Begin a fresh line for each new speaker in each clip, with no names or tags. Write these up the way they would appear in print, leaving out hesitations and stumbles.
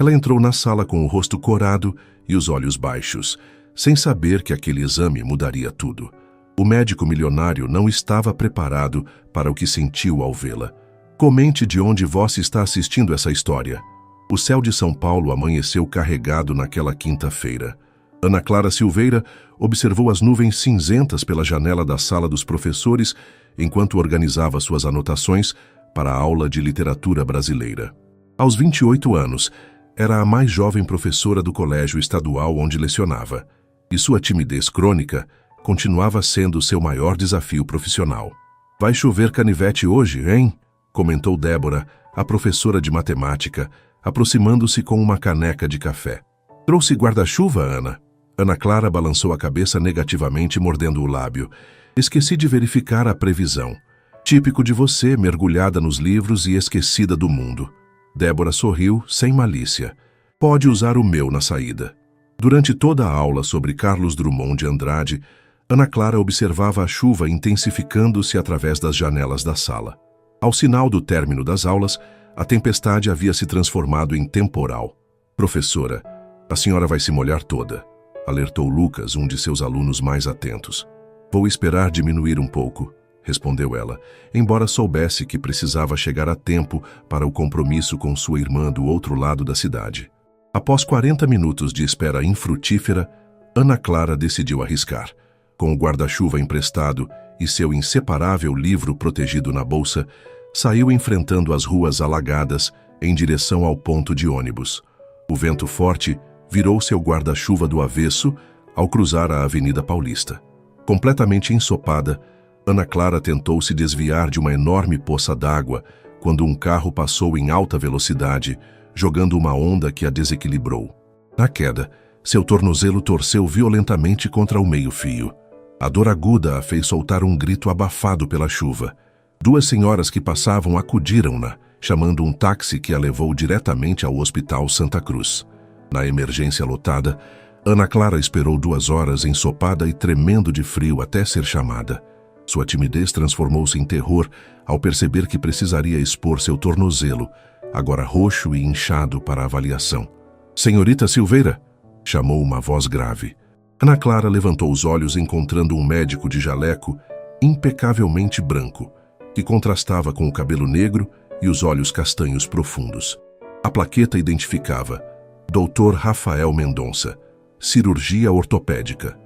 Ela entrou na sala com o rosto corado e os olhos baixos, sem saber que aquele exame mudaria tudo. O médico milionário não estava preparado para o que sentiu ao vê-la. Comente de onde você está assistindo essa história. O céu de São Paulo amanheceu carregado naquela quinta-feira. Ana Clara Silveira observou as nuvens cinzentas pela janela da sala dos professores enquanto organizava suas anotações para a aula de literatura brasileira. Aos 28 anos, era a mais jovem professora do colégio estadual onde lecionava, e sua timidez crônica continuava sendo seu maior desafio profissional. "Vai chover canivete hoje, hein?" comentou Débora, a professora de matemática, aproximando-se com uma caneca de café. "Trouxe guarda-chuva, Ana?" Ana Clara balançou a cabeça negativamente, mordendo o lábio. "Esqueci de verificar a previsão. Típico de você, mergulhada nos livros e esquecida do mundo." Débora sorriu, sem malícia. "Pode usar o meu na saída." Durante toda a aula sobre Carlos Drummond de Andrade, Ana Clara observava a chuva intensificando-se através das janelas da sala. Ao sinal do término das aulas, a tempestade havia se transformado em temporal. "Professora, a senhora vai se molhar toda", alertou Lucas, um de seus alunos mais atentos. "Vou esperar diminuir um pouco", respondeu ela, embora soubesse que precisava chegar a tempo para o compromisso com sua irmã do outro lado da cidade. Após 40 minutos de espera infrutífera, Ana Clara decidiu arriscar. Com o guarda-chuva emprestado e seu inseparável livro protegido na bolsa, saiu enfrentando as ruas alagadas em direção ao ponto de ônibus. O vento forte virou seu guarda-chuva do avesso ao cruzar a Avenida Paulista. Completamente ensopada, Ana Clara tentou se desviar de uma enorme poça d'água quando um carro passou em alta velocidade, jogando uma onda que a desequilibrou. Na queda, seu tornozelo torceu violentamente contra o meio-fio. A dor aguda a fez soltar um grito abafado pela chuva. Duas senhoras que passavam acudiram-na, chamando um táxi que a levou diretamente ao Hospital Santa Cruz. Na emergência lotada, Ana Clara esperou 2 horas ensopada e tremendo de frio até ser chamada. Sua timidez transformou-se em terror ao perceber que precisaria expor seu tornozelo, agora roxo e inchado, para avaliação. "Senhorita Silveira?" chamou uma voz grave. Ana Clara levantou os olhos encontrando um médico de jaleco impecavelmente branco, que contrastava com o cabelo negro e os olhos castanhos profundos. A plaqueta identificava Dr. Rafael Mendonça, cirurgia ortopédica.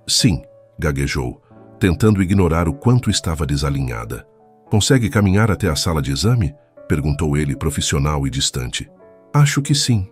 Sim", gaguejou, tentando ignorar o quanto estava desalinhada. "Consegue caminhar até a sala de exame?" perguntou ele, profissional e distante. "Acho que sim",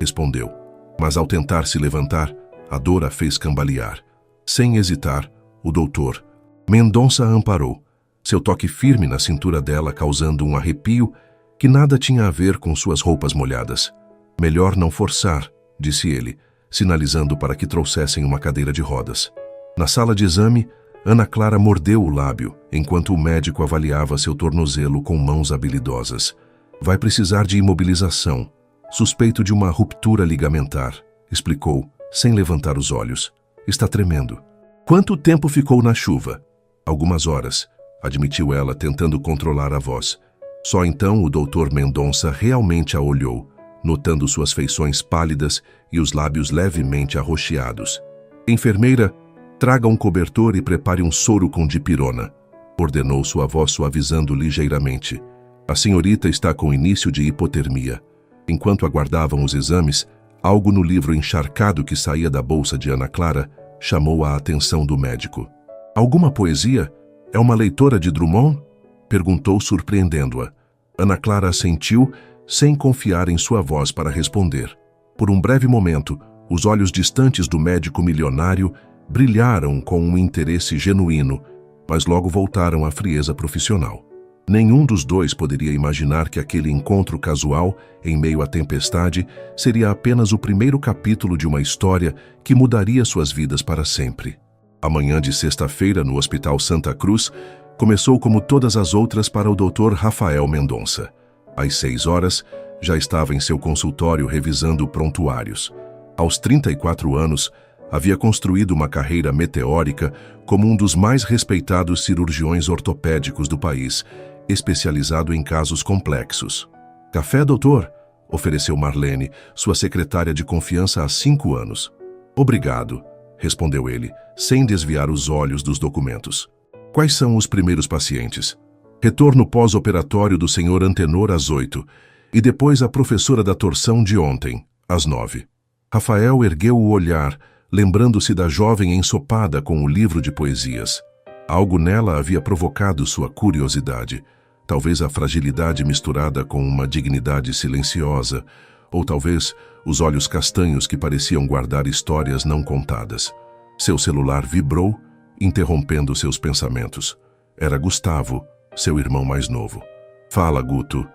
respondeu, mas ao tentar se levantar, a dor a fez cambalear. Sem hesitar, o doutor Mendonça a amparou, seu toque firme na cintura dela causando um arrepio que nada tinha a ver com suas roupas molhadas. "Melhor não forçar", disse ele, sinalizando para que trouxessem uma cadeira de rodas. Na sala de exame, Ana Clara mordeu o lábio enquanto o médico avaliava seu tornozelo com mãos habilidosas. "Vai precisar de imobilização. Suspeito de uma ruptura ligamentar", explicou, sem levantar os olhos. "Está tremendo." "Quanto tempo ficou na chuva?" "Algumas horas", admitiu ela, tentando controlar a voz. Só então o Dr. Mendonça realmente a olhou, notando suas feições pálidas e os lábios levemente arroxeados. "Enfermeira, traga um cobertor e prepare um soro com dipirona", ordenou sua voz suavizando ligeiramente. "A senhorita está com início de hipotermia." Enquanto aguardavam os exames, algo no livro encharcado que saía da bolsa de Ana Clara chamou a atenção do médico. "Alguma poesia? É uma leitora de Drummond?" perguntou, surpreendendo-a. Ana Clara assentiu, sem confiar em sua voz para responder. Por um breve momento, os olhos distantes do médico milionário brilharam com um interesse genuíno, mas logo voltaram à frieza profissional. Nenhum dos dois poderia imaginar que aquele encontro casual, em meio à tempestade, seria apenas o primeiro capítulo de uma história que mudaria suas vidas para sempre. A manhã de sexta-feira, no Hospital Santa Cruz, começou como todas as outras para o Dr. Rafael Mendonça. Às 6 horas, já estava em seu consultório revisando prontuários. Aos 34 anos, havia construído uma carreira meteórica como um dos mais respeitados cirurgiões ortopédicos do país, especializado em casos complexos. "Café, doutor?" ofereceu Marlene, sua secretária de confiança há 5 anos. Obrigado, respondeu ele, sem desviar os olhos dos documentos. Quais são os primeiros pacientes? Retorno pós-operatório do Sr. Antenor às 8, e depois a professora da torção de ontem, às 9. Rafael ergueu o olhar, lembrando-se da jovem ensopada com o livro de poesias. Algo nela havia provocado sua curiosidade. Talvez a fragilidade misturada com uma dignidade silenciosa, ou talvez os olhos castanhos que pareciam guardar histórias não contadas. Seu celular vibrou, interrompendo seus pensamentos. Era Gustavo, seu irmão mais novo. Fala, Guto.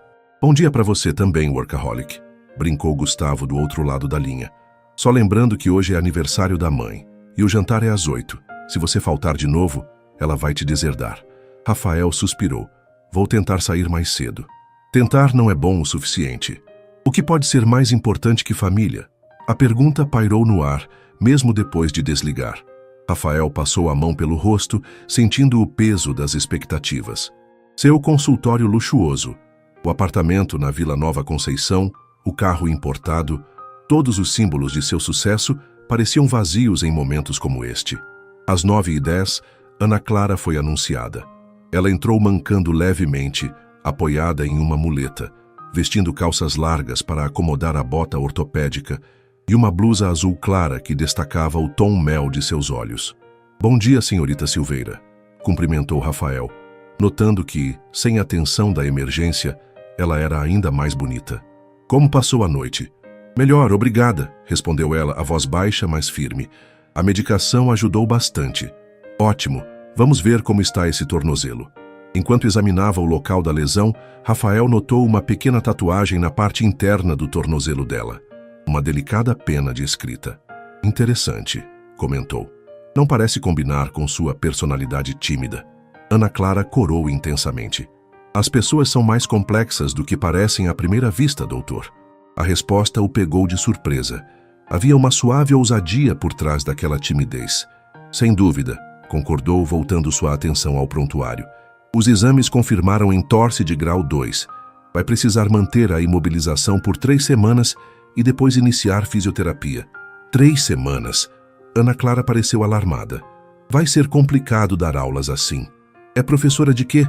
Bom dia para você também, workaholic, brincou Gustavo do outro lado da linha. Só lembrando que hoje é aniversário da mãe, e o jantar é às 8. Se você faltar de novo, ela vai te deserdar. Rafael suspirou. Vou tentar sair mais cedo. Tentar não é bom o suficiente. O que pode ser mais importante que família? A pergunta pairou no ar, mesmo depois de desligar. Rafael passou a mão pelo rosto, sentindo o peso das expectativas. Seu consultório luxuoso, o apartamento na Vila Nova Conceição, o carro importado, todos os símbolos de seu sucesso pareciam vazios em momentos como este. Às 9h10, Ana Clara foi anunciada. Ela entrou mancando levemente, apoiada em uma muleta, vestindo calças largas para acomodar a bota ortopédica e uma blusa azul clara que destacava o tom mel de seus olhos. Bom dia, senhorita Silveira, cumprimentou Rafael, notando que, sem a tensão da emergência, ela era ainda mais bonita. Como passou a noite? Melhor, obrigada, respondeu ela, a voz baixa, mas firme. A medicação ajudou bastante. Ótimo, vamos ver como está esse tornozelo. Enquanto examinava o local da lesão, Rafael notou uma pequena tatuagem na parte interna do tornozelo dela. Uma delicada pena de escrita. Interessante, comentou. Não parece combinar com sua personalidade tímida. Ana Clara corou intensamente. As pessoas são mais complexas do que parecem à primeira vista, doutor. A resposta o pegou de surpresa. Havia uma suave ousadia por trás daquela timidez. Sem dúvida, concordou, voltando sua atenção ao prontuário. Os exames confirmaram entorse de grau 2. Vai precisar manter a imobilização por 3 semanas e depois iniciar fisioterapia. 3 semanas? Ana Clara pareceu alarmada. Vai ser complicado dar aulas assim. É professora de quê?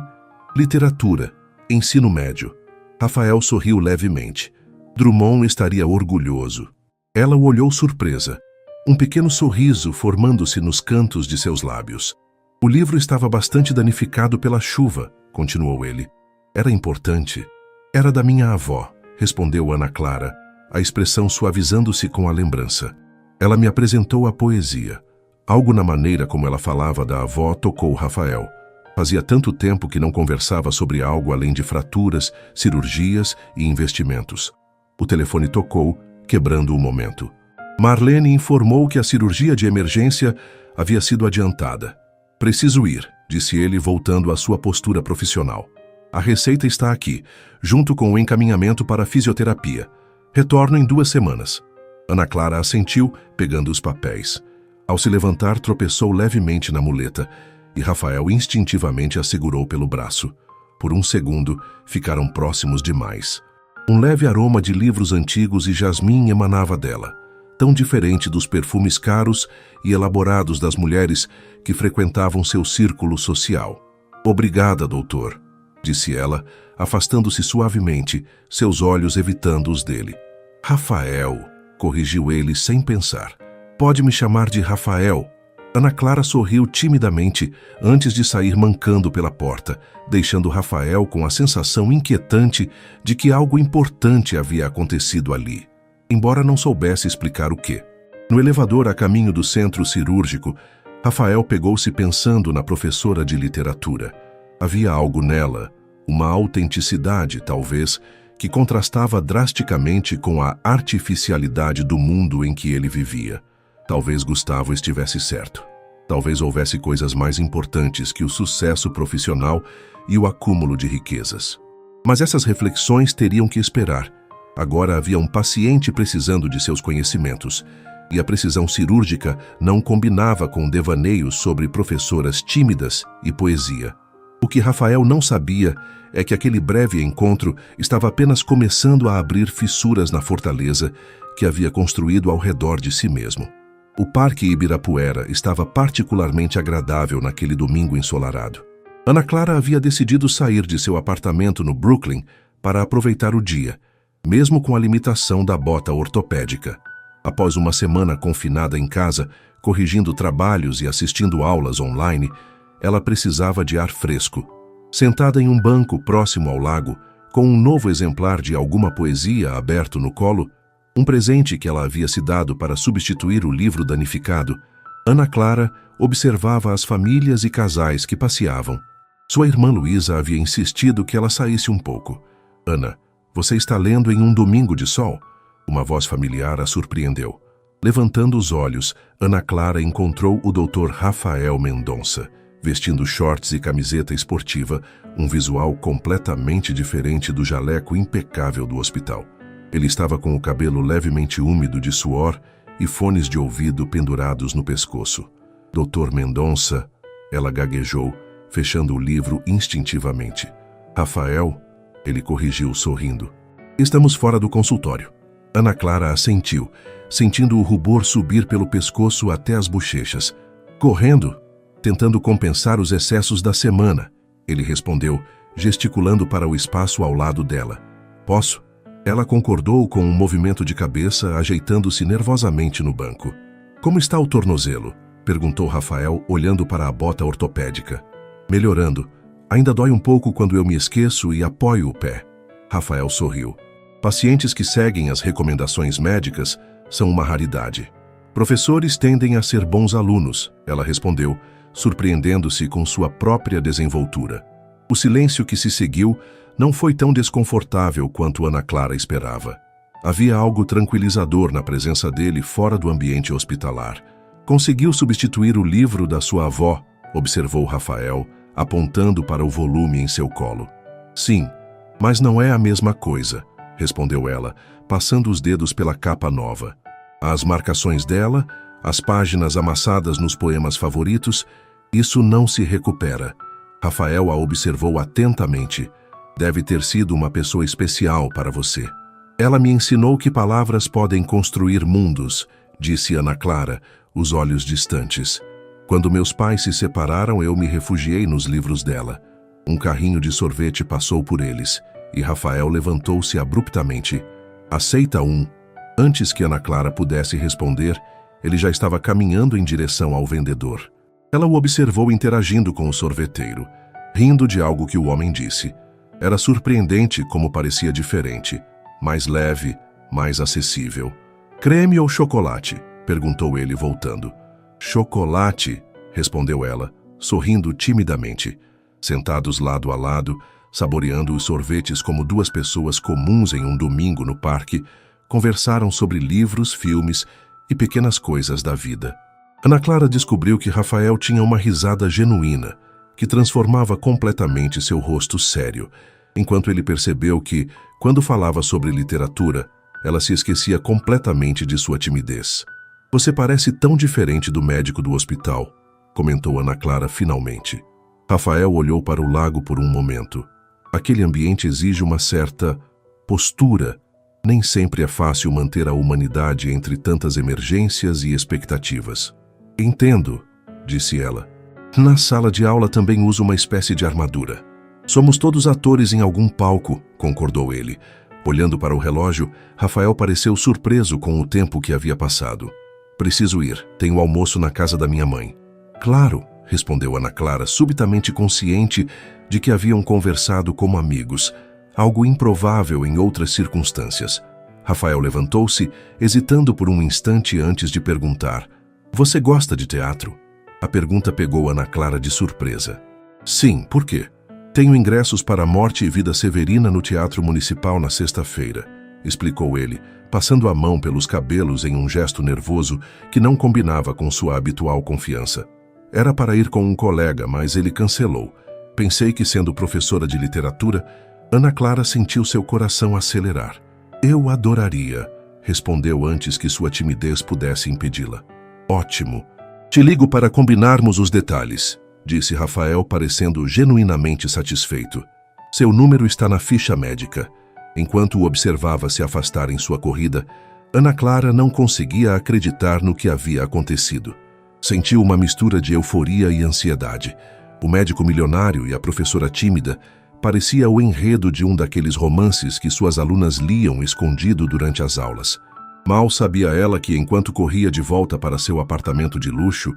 Literatura. Ensino médio. Rafael sorriu levemente. Drummond estaria orgulhoso. Ela o olhou surpresa. Um pequeno sorriso formando-se nos cantos de seus lábios. O livro estava bastante danificado pela chuva, continuou ele. Era importante. Era da minha avó, respondeu Ana Clara, a expressão suavizando-se com a lembrança. Ela me apresentou a poesia. Algo na maneira como ela falava da avó tocou Rafael. Fazia tanto tempo que não conversava sobre algo além de fraturas, cirurgias e investimentos. O telefone tocou, quebrando o momento. Marlene informou que a cirurgia de emergência havia sido adiantada. Preciso ir, disse ele, voltando à sua postura profissional. A receita está aqui, junto com o encaminhamento para a fisioterapia. Retorno em 2 semanas. Ana Clara assentiu, pegando os papéis. Ao se levantar, tropeçou levemente na muleta e Rafael instintivamente a segurou pelo braço. Por um segundo, ficaram próximos demais. Um leve aroma de livros antigos e jasmim emanava dela, tão diferente dos perfumes caros e elaborados das mulheres que frequentavam seu círculo social. Obrigada, doutor, disse ela, afastando-se suavemente, seus olhos evitando os dele. Rafael, corrigiu ele sem pensar. Pode me chamar de Rafael. Ana Clara sorriu timidamente antes de sair mancando pela porta, deixando Rafael com a sensação inquietante de que algo importante havia acontecido ali, embora não soubesse explicar o quê. No elevador a caminho do centro cirúrgico, Rafael pegou-se pensando na professora de literatura. Havia algo nela, uma autenticidade, talvez, que contrastava drasticamente com a artificialidade do mundo em que ele vivia. Talvez Gustavo estivesse certo. Talvez houvesse coisas mais importantes que o sucesso profissional e o acúmulo de riquezas. Mas essas reflexões teriam que esperar. Agora havia um paciente precisando de seus conhecimentos, e a precisão cirúrgica não combinava com devaneios sobre professoras tímidas e poesia. O que Rafael não sabia é que aquele breve encontro estava apenas começando a abrir fissuras na fortaleza que havia construído ao redor de si mesmo. O Parque Ibirapuera estava particularmente agradável naquele domingo ensolarado. Ana Clara havia decidido sair de seu apartamento no Brooklyn para aproveitar o dia, mesmo com a limitação da bota ortopédica. Após uma semana confinada em casa, corrigindo trabalhos e assistindo aulas online, ela precisava de ar fresco. Sentada em um banco próximo ao lago, com um novo exemplar de alguma poesia aberto no colo, um presente que ela havia se dado para substituir o livro danificado, Ana Clara observava as famílias e casais que passeavam. Sua irmã Luísa havia insistido que ela saísse um pouco. "Ana, você está lendo em um domingo de sol?" Uma voz familiar a surpreendeu. Levantando os olhos, Ana Clara encontrou o Dr. Rafael Mendonça, vestindo shorts e camiseta esportiva, um visual completamente diferente do jaleco impecável do hospital. Ele estava com o cabelo levemente úmido de suor e fones de ouvido pendurados no pescoço. "Dr. Mendonça", ela gaguejou, fechando o livro instintivamente. "Rafael", ele corrigiu sorrindo. "Estamos fora do consultório." Ana Clara assentiu, sentindo o rubor subir pelo pescoço até as bochechas. "Correndo, tentando compensar os excessos da semana", ele respondeu, gesticulando para o espaço ao lado dela. "Posso?" Ela concordou com um movimento de cabeça, ajeitando-se nervosamente no banco. "Como está o tornozelo?" perguntou Rafael, olhando para a bota ortopédica. "Melhorando. Ainda dói um pouco quando eu me esqueço e apoio o pé." Rafael sorriu. "Pacientes que seguem as recomendações médicas são uma raridade. Professores tendem a ser bons alunos", ela respondeu, surpreendendo-se com sua própria desenvoltura. O silêncio que se seguiu não foi tão desconfortável quanto Ana Clara esperava. Havia algo tranquilizador na presença dele fora do ambiente hospitalar. "Conseguiu substituir o livro da sua avó?", observou Rafael, apontando para o volume em seu colo. "Sim, mas não é a mesma coisa", respondeu ela, passando os dedos pela capa nova. "As marcações dela, as páginas amassadas nos poemas favoritos, isso não se recupera." Rafael a observou atentamente. "Deve ter sido uma pessoa especial para você." "Ela me ensinou que palavras podem construir mundos", disse Ana Clara, os olhos distantes. "Quando meus pais se separaram, eu me refugiei nos livros dela." Um carrinho de sorvete passou por eles, e Rafael levantou-se abruptamente. "Aceita um?" Antes que Ana Clara pudesse responder, ele já estava caminhando em direção ao vendedor. Ela o observou interagindo com o sorveteiro, rindo de algo que o homem disse. Era surpreendente como parecia diferente, mais leve, mais acessível. "Creme ou chocolate?", perguntou ele voltando. "Chocolate", respondeu ela, sorrindo timidamente. Sentados lado a lado, saboreando os sorvetes como duas pessoas comuns em um domingo no parque, conversaram sobre livros, filmes e pequenas coisas da vida. Ana Clara descobriu que Rafael tinha uma risada genuína, que transformava completamente seu rosto sério, enquanto ele percebeu que, quando falava sobre literatura, ela se esquecia completamente de sua timidez. "Você parece tão diferente do médico do hospital", comentou Ana Clara finalmente. Rafael olhou para o lago por um momento. Aquele ambiente exige uma certa postura. Nem sempre é fácil manter a humanidade entre tantas emergências e expectativas. "Entendo", disse ela. "Na sala de aula também uso uma espécie de armadura. Somos todos atores em algum palco", concordou ele. Olhando para o relógio, Rafael pareceu surpreso com o tempo que havia passado. "Preciso ir, tenho almoço na casa da minha mãe." "Claro", respondeu Ana Clara, subitamente consciente de que haviam conversado como amigos, algo improvável em outras circunstâncias. Rafael levantou-se, hesitando por um instante antes de perguntar: "Você gosta de teatro?" A pergunta pegou Ana Clara de surpresa. "Sim, por quê?" "Tenho ingressos para Morte e Vida Severina no Teatro Municipal na sexta-feira", explicou ele, passando a mão pelos cabelos em um gesto nervoso que não combinava com sua habitual confiança. "Era para ir com um colega, mas ele cancelou. Pensei que, sendo professora de literatura..." Ana Clara sentiu seu coração acelerar. "Eu adoraria", respondeu antes que sua timidez pudesse impedi-la. "Ótimo. Te ligo para combinarmos os detalhes", disse Rafael, parecendo genuinamente satisfeito. Seu número está na ficha médica. Enquanto o observava se afastar em sua corrida, Ana Clara não conseguia acreditar no que havia acontecido. Sentiu uma mistura de euforia e ansiedade. O médico milionário e a professora tímida parecia o enredo de um daqueles romances que suas alunas liam escondido durante as aulas. Mal sabia ela que, enquanto corria de volta para seu apartamento de luxo,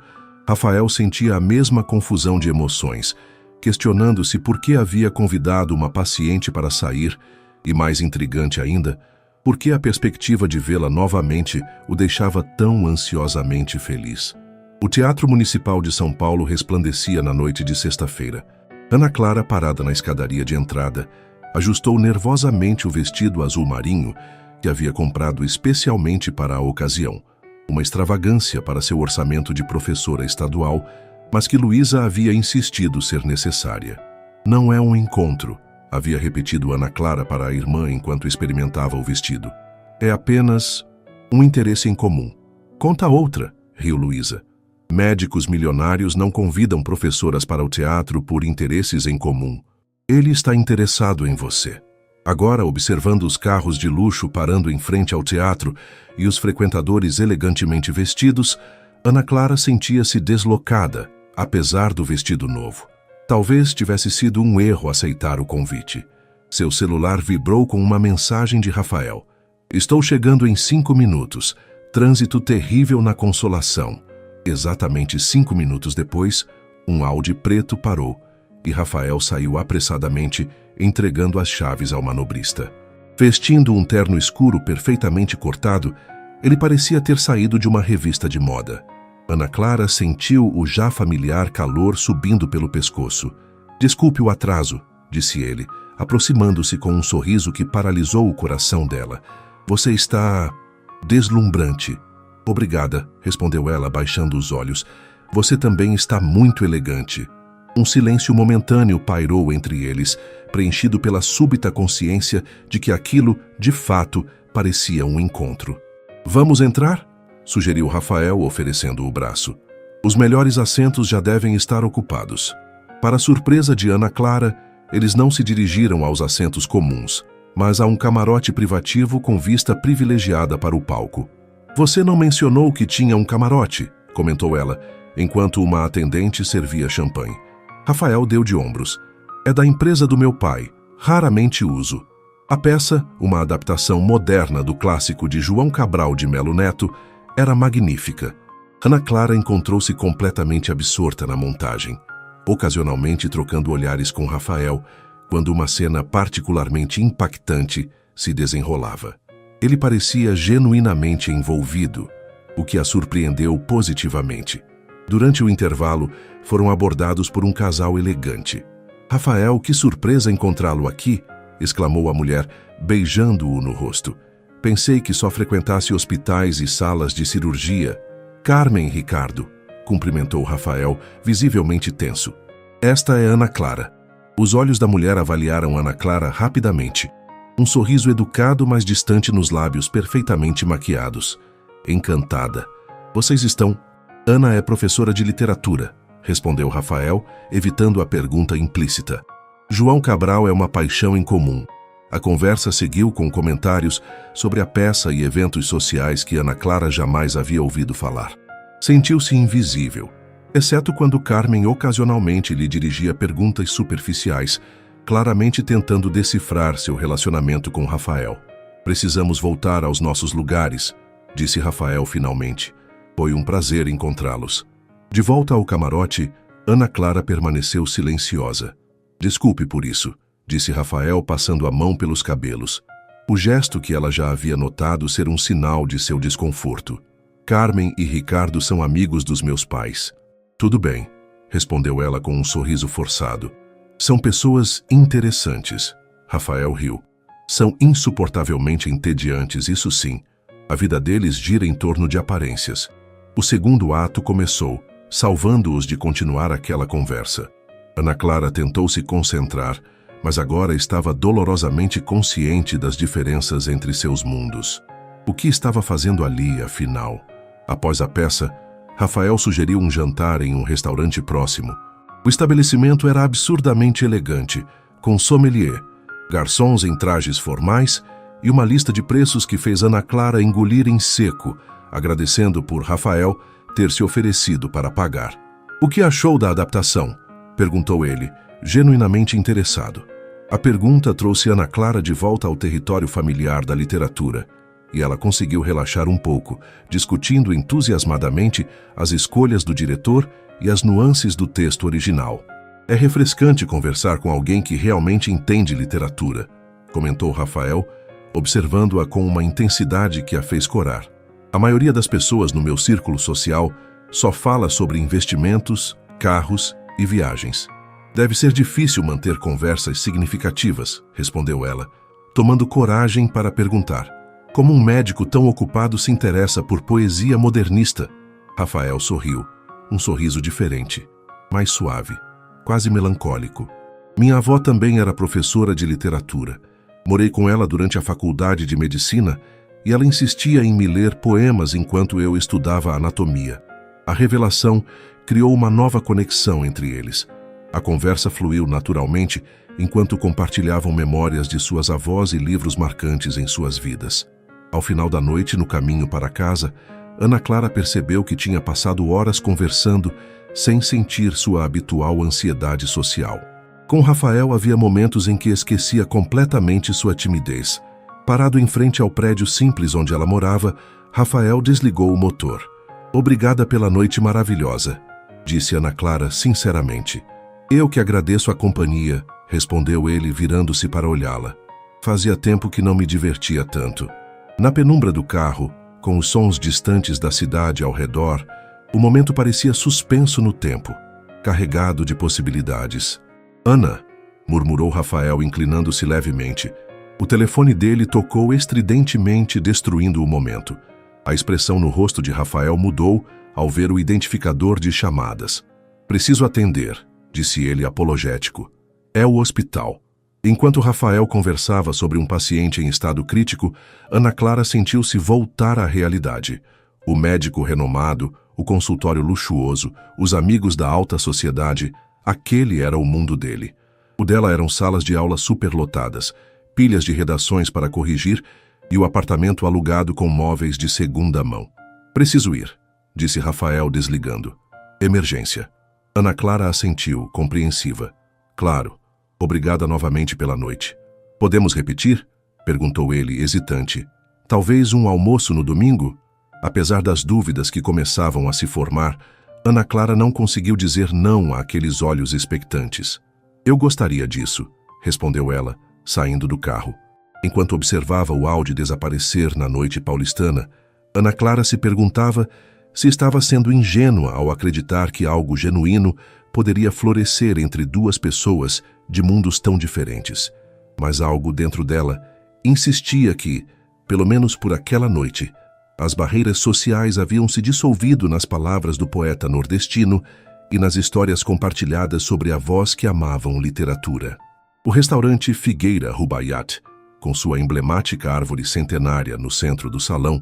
Rafael sentia a mesma confusão de emoções, questionando-se por que havia convidado uma paciente para sair e, mais intrigante ainda, por que a perspectiva de vê-la novamente o deixava tão ansiosamente feliz. O Teatro Municipal de São Paulo resplandecia na noite de sexta-feira. Ana Clara, parada na escadaria de entrada, ajustou nervosamente o vestido azul marinho que havia comprado especialmente para a ocasião. Uma extravagância para seu orçamento de professora estadual, mas que Luísa havia insistido ser necessária. Não é um encontro, havia repetido Ana Clara para a irmã enquanto experimentava o vestido. É apenas um interesse em comum. Conta outra, riu Luísa. Médicos milionários não convidam professoras para o teatro por interesses em comum. Ele está interessado em você. Agora, observando os carros de luxo parando em frente ao teatro e os frequentadores elegantemente vestidos, Ana Clara sentia-se deslocada, apesar do vestido novo. Talvez tivesse sido um erro aceitar o convite. Seu celular vibrou com uma mensagem de Rafael. Estou chegando em 5 minutos. Trânsito terrível na Consolação. Exatamente 5 minutos depois, um Audi preto parou e Rafael saiu apressadamente, entregando as chaves ao manobrista. Vestindo um terno escuro perfeitamente cortado, ele parecia ter saído de uma revista de moda. Ana Clara sentiu o já familiar calor subindo pelo pescoço. Desculpe o atraso, disse ele, aproximando-se com um sorriso que paralisou o coração dela. Você está deslumbrante. Obrigada, respondeu ela, baixando os olhos. Você também está muito elegante. Um silêncio momentâneo pairou entre eles, preenchido pela súbita consciência de que aquilo, de fato, parecia um encontro. Vamos entrar? Sugeriu Rafael, oferecendo o braço. Os melhores assentos já devem estar ocupados. Para surpresa de Ana Clara, eles não se dirigiram aos assentos comuns, mas a um camarote privativo com vista privilegiada para o palco. Você não mencionou que tinha um camarote, comentou ela, enquanto uma atendente servia champanhe. Rafael deu de ombros. É da empresa do meu pai. Raramente uso. A peça, uma adaptação moderna do clássico de João Cabral de Melo Neto, era magnífica. Ana Clara encontrou-se completamente absorta na montagem, ocasionalmente trocando olhares com Rafael, quando uma cena particularmente impactante se desenrolava. Ele parecia genuinamente envolvido, o que a surpreendeu positivamente. Durante o intervalo, foram abordados por um casal elegante. Rafael, que surpresa encontrá-lo aqui, exclamou a mulher, beijando-o no rosto. Pensei que só frequentasse hospitais e salas de cirurgia. Carmen, Ricardo, cumprimentou Rafael, visivelmente tenso. Esta é Ana Clara. Os olhos da mulher avaliaram Ana Clara rapidamente. Um sorriso educado, mas distante nos lábios perfeitamente maquiados. Encantada. Vocês estão... Ana é professora de literatura, respondeu Rafael, evitando a pergunta implícita. João Cabral é uma paixão em comum. A conversa seguiu com comentários sobre a peça e eventos sociais que Ana Clara jamais havia ouvido falar. Sentiu-se invisível, exceto quando Carmen ocasionalmente lhe dirigia perguntas superficiais, claramente tentando decifrar seu relacionamento com Rafael. Precisamos voltar aos nossos lugares, disse Rafael finalmente. Foi um prazer encontrá-los. De volta ao camarote, Ana Clara permaneceu silenciosa. Desculpe por isso, disse Rafael, passando a mão pelos cabelos. O gesto que ela já havia notado ser um sinal de seu desconforto. Carmen e Ricardo são amigos dos meus pais. Tudo bem, respondeu ela com um sorriso forçado. São pessoas interessantes. Rafael riu. São insuportavelmente entediantes, isso sim. A vida deles gira em torno de aparências. O segundo ato começou, salvando-os de continuar aquela conversa. Ana Clara tentou se concentrar, mas agora estava dolorosamente consciente das diferenças entre seus mundos. O que estava fazendo ali, afinal? Após a peça, Rafael sugeriu um jantar em um restaurante próximo. O estabelecimento era absurdamente elegante, com sommelier, garçons em trajes formais e uma lista de preços que fez Ana Clara engolir em seco, agradecendo por Rafael ter se oferecido para pagar. "O que achou da adaptação?" perguntou ele, genuinamente interessado. A pergunta trouxe Ana Clara de volta ao território familiar da literatura, e ela conseguiu relaxar um pouco, discutindo entusiasmadamente as escolhas do diretor e as nuances do texto original. "É refrescante conversar com alguém que realmente entende literatura", comentou Rafael, observando-a com uma intensidade que a fez corar. "A maioria das pessoas no meu círculo social só fala sobre investimentos, carros e viagens. Deve ser difícil manter conversas significativas", respondeu ela, tomando coragem para perguntar: "Como um médico tão ocupado se interessa por poesia modernista?" Rafael sorriu, um sorriso diferente, mais suave, quase melancólico. "Minha avó também era professora de literatura. Morei com ela durante a faculdade de medicina e ela insistia em me ler poemas enquanto eu estudava anatomia. A revelação criou uma nova conexão entre eles. A conversa fluiu naturalmente enquanto compartilhavam memórias de suas avós e livros marcantes em suas vidas. Ao final da noite, no caminho para casa, Ana Clara percebeu que tinha passado horas conversando sem sentir sua habitual ansiedade social. Com Rafael havia momentos em que esquecia completamente sua timidez. Parado em frente ao prédio simples onde ela morava, Rafael desligou o motor. "Obrigada pela noite maravilhosa", disse Ana Clara sinceramente. "Eu que agradeço a companhia", respondeu ele, virando-se para olhá-la. Fazia tempo que não me divertia tanto. Na penumbra do carro, com os sons distantes da cidade ao redor, o momento parecia suspenso no tempo, carregado de possibilidades. "Ana", murmurou Rafael, inclinando-se levemente. O telefone dele tocou estridentemente, destruindo o momento. A expressão no rosto de Rafael mudou ao ver o identificador de chamadas. "Preciso atender", disse ele apologético. "É o hospital." Enquanto Rafael conversava sobre um paciente em estado crítico, Ana Clara sentiu-se voltar à realidade. O médico renomado, o consultório luxuoso, os amigos da alta sociedade, aquele era o mundo dele. O dela eram salas de aula superlotadas, pilhas de redações para corrigir e o apartamento alugado com móveis de segunda mão. "Preciso ir", disse Rafael, desligando. "Emergência." Ana Clara assentiu, compreensiva. "Claro. Obrigada novamente pela noite." "Podemos repetir?" perguntou ele, hesitante. "Talvez um almoço no domingo?" Apesar das dúvidas que começavam a se formar, Ana Clara não conseguiu dizer não àqueles olhos expectantes. "Eu gostaria disso", respondeu ela, saindo do carro. Enquanto observava o Audi desaparecer na noite paulistana, Ana Clara se perguntava se estava sendo ingênua ao acreditar que algo genuíno poderia florescer entre duas pessoas de mundos tão diferentes. Mas algo dentro dela insistia que, pelo menos por aquela noite, as barreiras sociais haviam se dissolvido nas palavras do poeta nordestino e nas histórias compartilhadas sobre avós que amavam literatura. O restaurante Figueira Rubaiyat, com sua emblemática árvore centenária no centro do salão,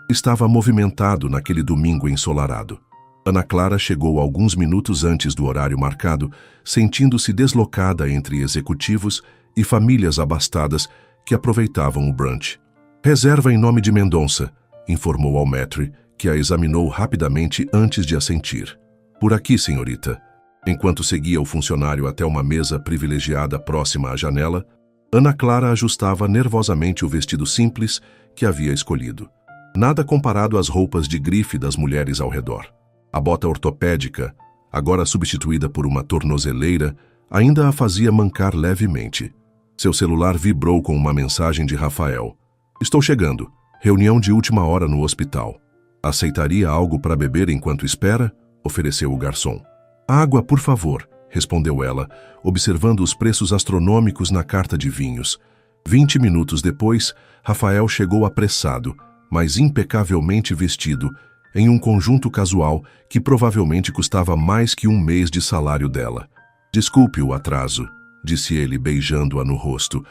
estava movimentado naquele domingo ensolarado. Ana Clara chegou alguns minutos antes do horário marcado, sentindo-se deslocada entre executivos e famílias abastadas que aproveitavam o brunch. "Reserva em nome de Mendonça", informou ao maître, que a examinou rapidamente antes de assentir. "Por aqui, senhorita." Enquanto seguia o funcionário até uma mesa privilegiada próxima à janela, Ana Clara ajustava nervosamente o vestido simples que havia escolhido. Nada comparado às roupas de grife das mulheres ao redor. A bota ortopédica, agora substituída por uma tornozeleira, ainda a fazia mancar levemente. Seu celular vibrou com uma mensagem de Rafael. "Estou chegando. Reunião de última hora no hospital." "Aceitaria algo para beber enquanto espera?" ofereceu o garçom. "Água, por favor", respondeu ela, observando os preços astronômicos na carta de vinhos. 20 minutos depois, Rafael chegou apressado, mas impecavelmente vestido, em um conjunto casual que provavelmente custava mais que um mês de salário dela. "Desculpe o atraso", disse ele, beijando-a no rosto,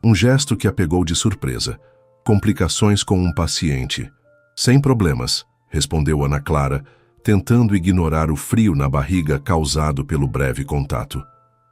um gesto que a pegou de surpresa. "Complicações com um paciente." "Sem problemas", respondeu Ana Clara, tentando ignorar o frio na barriga causado pelo breve contato.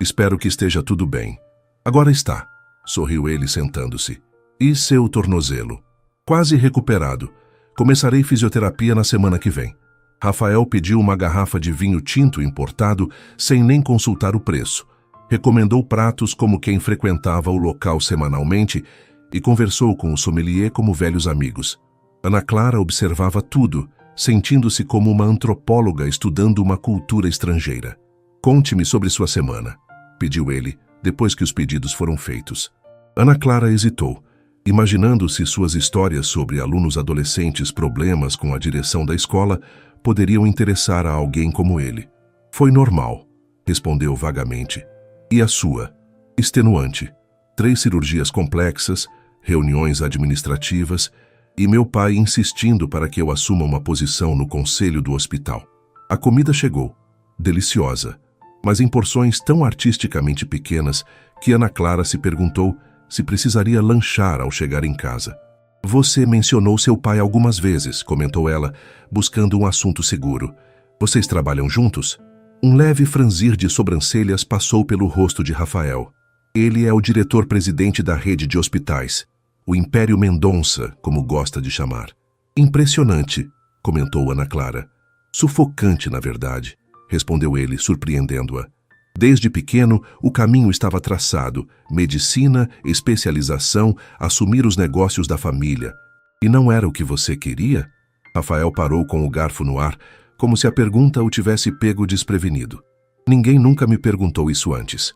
Espero que esteja tudo bem. Agora está, sorriu ele sentando-se. E seu tornozelo? Quase recuperado. Começarei fisioterapia na semana que vem. Rafael pediu uma garrafa de vinho tinto importado sem nem consultar o preço. Recomendou pratos como quem frequentava o local semanalmente e conversou com o sommelier como velhos amigos. Ana Clara observava tudo, sentindo-se como uma antropóloga estudando uma cultura estrangeira. Conte-me sobre sua semana, pediu ele, depois que os pedidos foram feitos. Ana Clara hesitou, imaginando se suas histórias sobre alunos adolescentes problemas com a direção da escola poderiam interessar a alguém como ele. Foi normal, respondeu vagamente. E a sua? Extenuante. 3 cirurgias complexas, reuniões administrativas e meu pai insistindo para que eu assuma uma posição no conselho do hospital. A comida chegou, deliciosa, mas em porções tão artisticamente pequenas que Ana Clara se perguntou se precisaria lanchar ao chegar em casa. Você mencionou seu pai algumas vezes, comentou ela, buscando um assunto seguro. Vocês trabalham juntos? Um leve franzir de sobrancelhas passou pelo rosto de Rafael. Ele é o diretor-presidente da rede de hospitais, o Império Mendonça, como gosta de chamar. Impressionante, comentou Ana Clara. Sufocante, na verdade, respondeu ele, surpreendendo-a. Desde pequeno, o caminho estava traçado, medicina, especialização, assumir os negócios da família. E não era o que você queria? Rafael parou com o garfo no ar, como se a pergunta o tivesse pego desprevenido. Ninguém nunca me perguntou isso antes,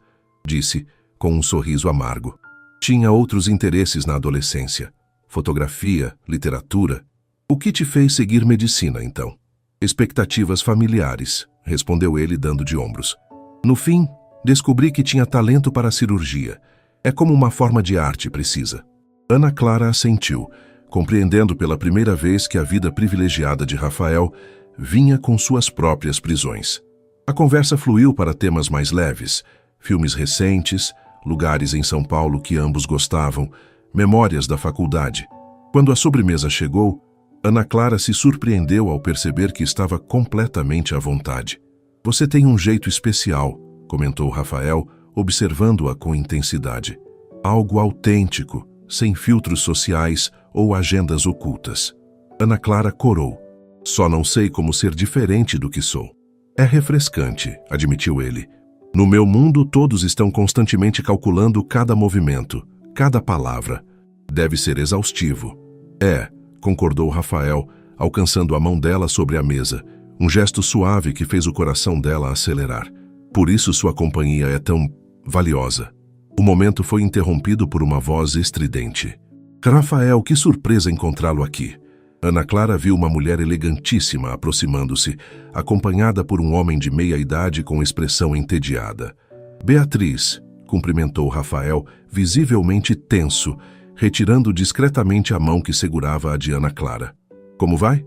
disse, com um sorriso amargo. Tinha outros interesses na adolescência. Fotografia, literatura. O que te fez seguir medicina, então? Expectativas familiares, respondeu ele dando de ombros. No fim, descobri que tinha talento para a cirurgia. É como uma forma de arte precisa. Ana Clara assentiu, compreendendo pela primeira vez que a vida privilegiada de Rafael vinha com suas próprias prisões. A conversa fluiu para temas mais leves, filmes recentes, lugares em São Paulo que ambos gostavam, memórias da faculdade. Quando a sobremesa chegou, Ana Clara se surpreendeu ao perceber que estava completamente à vontade. Você tem um jeito especial, comentou Rafael, observando-a com intensidade. Algo autêntico, sem filtros sociais ou agendas ocultas. Ana Clara corou. Só não sei como ser diferente do que sou. É refrescante, admitiu ele. No meu mundo, todos estão constantemente calculando cada movimento, cada palavra. Deve ser exaustivo. É, concordou Rafael, alcançando a mão dela sobre a mesa, um gesto suave que fez o coração dela acelerar. Por isso sua companhia é tão valiosa. O momento foi interrompido por uma voz estridente. Rafael, que surpresa encontrá-lo aqui. Ana Clara viu uma mulher elegantíssima aproximando-se, acompanhada por um homem de meia idade com expressão entediada. Beatriz, cumprimentou Rafael, visivelmente tenso, retirando discretamente a mão que segurava a de Ana Clara. Como vai?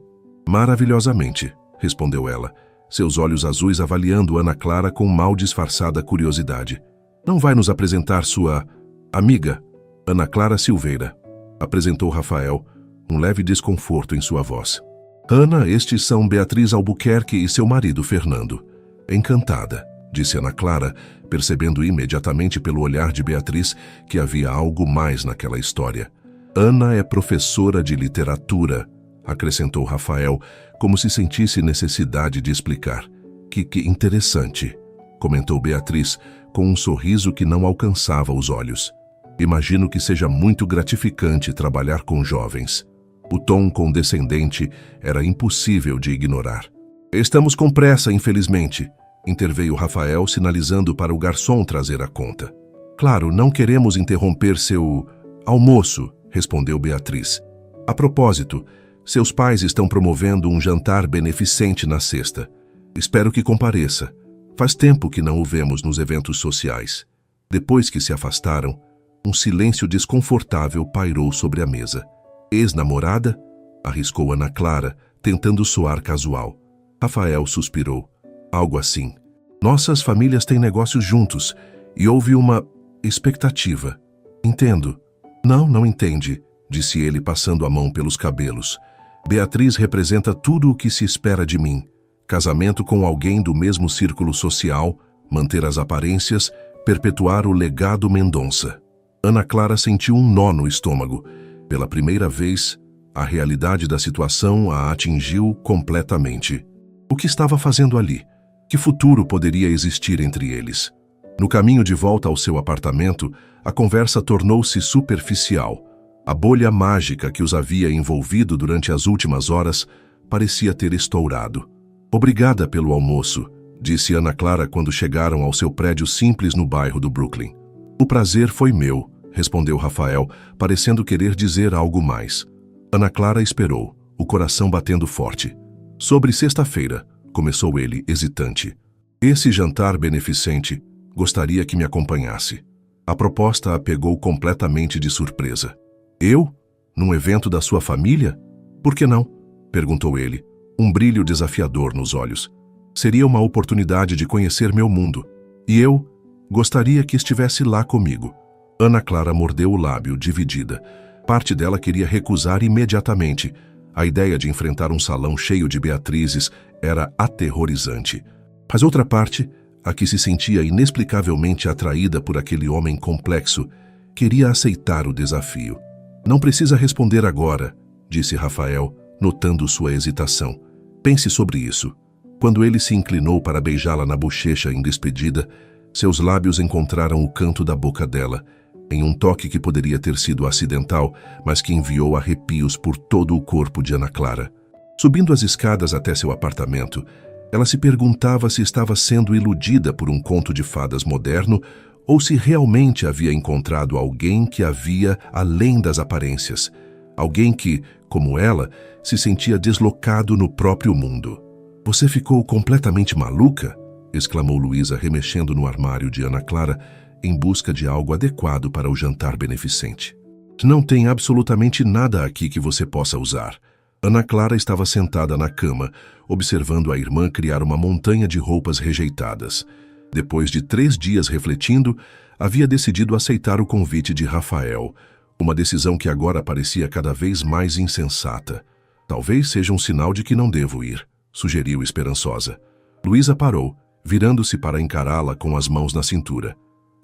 Maravilhosamente, respondeu ela, seus olhos azuis avaliando Ana Clara com mal disfarçada curiosidade. Não vai nos apresentar sua amiga? Ana Clara Silveira, apresentou Rafael, um leve desconforto em sua voz. Ana, estes são Beatriz Albuquerque e seu marido Fernando. Encantada, disse Ana Clara, percebendo imediatamente pelo olhar de Beatriz que havia algo mais naquela história. Ana é professora de literatura, acrescentou Rafael, como se sentisse necessidade de explicar. Que interessante, comentou Beatriz, com um sorriso que não alcançava os olhos. Imagino que seja muito gratificante trabalhar com jovens. O tom condescendente era impossível de ignorar. Estamos com pressa, infelizmente, interveio Rafael, sinalizando para o garçom trazer a conta. Claro, não queremos interromper seu almoço, respondeu Beatriz. A propósito, seus pais estão promovendo um jantar beneficente na sexta. Espero que compareça. Faz tempo que não o vemos nos eventos sociais. Depois que se afastaram, um silêncio desconfortável pairou sobre a mesa. Ex-namorada? Arriscou Ana Clara, tentando soar casual. Rafael suspirou. Algo assim. Nossas famílias têm negócios juntos e houve uma expectativa. Entendo. Não entende, disse ele passando a mão pelos cabelos. Beatriz representa tudo o que se espera de mim. Casamento com alguém do mesmo círculo social, manter as aparências, perpetuar o legado Mendonça. Ana Clara sentiu um nó no estômago. Pela primeira vez, a realidade da situação a atingiu completamente. O que estava fazendo ali? Que futuro poderia existir entre eles? No caminho de volta ao seu apartamento, a conversa tornou-se superficial. A bolha mágica que os havia envolvido durante as últimas horas parecia ter estourado. "Obrigada pelo almoço", disse Ana Clara quando chegaram ao seu prédio simples no bairro do Brooklyn. "O prazer foi meu", respondeu Rafael, parecendo querer dizer algo mais. Ana Clara esperou, o coração batendo forte. "Sobre sexta-feira", começou ele, hesitante. "Esse jantar beneficente, gostaria que me acompanhasse." A proposta a pegou completamente de surpresa. "Eu? Num evento da sua família? Por que não?" perguntou ele, um brilho desafiador nos olhos. "Seria uma oportunidade de conhecer meu mundo. E eu gostaria que estivesse lá comigo." Ana Clara mordeu o lábio, dividida. Parte dela queria recusar imediatamente. A ideia de enfrentar um salão cheio de Beatrizes era aterrorizante. Mas outra parte, a que se sentia inexplicavelmente atraída por aquele homem complexo, queria aceitar o desafio. "Não precisa responder agora", disse Rafael, notando sua hesitação. "Pense sobre isso." Quando ele se inclinou para beijá-la na bochecha em despedida, seus lábios encontraram o canto da boca dela, em um toque que poderia ter sido acidental, mas que enviou arrepios por todo o corpo de Ana Clara. Subindo as escadas até seu apartamento, ela se perguntava se estava sendo iludida por um conto de fadas moderno ou se realmente havia encontrado alguém que havia além das aparências. Alguém que, como ela, se sentia deslocado no próprio mundo. "Você ficou completamente maluca?", exclamou Luísa, remexendo no armário de Ana Clara, em busca de algo adequado para o jantar beneficente. "Não tem absolutamente nada aqui que você possa usar." Ana Clara estava sentada na cama, observando a irmã criar uma montanha de roupas rejeitadas. Depois de 3 dias refletindo, havia decidido aceitar o convite de Rafael, uma decisão que agora parecia cada vez mais insensata. "Talvez seja um sinal de que não devo ir", sugeriu esperançosa. Luísa parou, virando-se para encará-la com as mãos na cintura.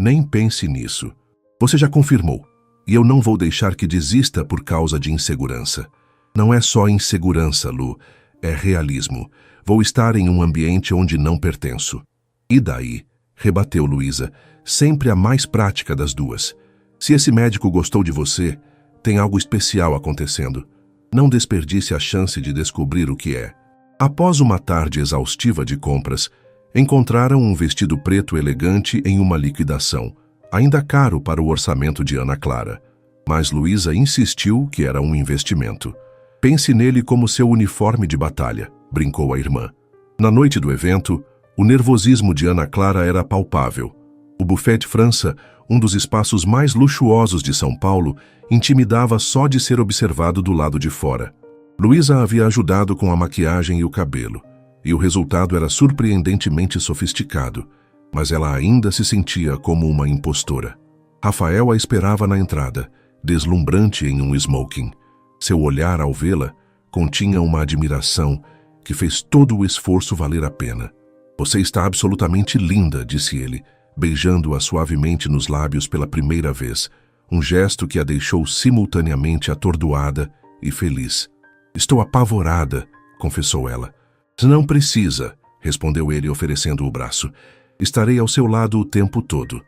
"Nem pense nisso. Você já confirmou, e eu não vou deixar que desista por causa de insegurança." "Não é só insegurança, Lu, é realismo. Vou estar em um ambiente onde não pertenço." "E daí?", rebateu Luísa, sempre a mais prática das duas. "Se esse médico gostou de você, tem algo especial acontecendo. Não desperdice a chance de descobrir o que é." Após uma tarde exaustiva de compras, encontraram um vestido preto elegante em uma liquidação, ainda caro para o orçamento de Ana Clara. Mas Luísa insistiu que era um investimento. "Pense nele como seu uniforme de batalha", brincou a irmã. Na noite do evento, o nervosismo de Ana Clara era palpável. O Buffet França, um dos espaços mais luxuosos de São Paulo, intimidava só de ser observado do lado de fora. Luísa havia ajudado com a maquiagem e o cabelo, e o resultado era surpreendentemente sofisticado, mas ela ainda se sentia como uma impostora. Rafael a esperava na entrada, deslumbrante em um smoking. Seu olhar, ao vê-la, continha uma admiração que fez todo o esforço valer a pena. "Você está absolutamente linda", disse ele, beijando-a suavemente nos lábios pela primeira vez, um gesto que a deixou simultaneamente atordoada e feliz. "Estou apavorada", confessou ela. "Não precisa", respondeu ele, oferecendo o braço. "Estarei ao seu lado o tempo todo."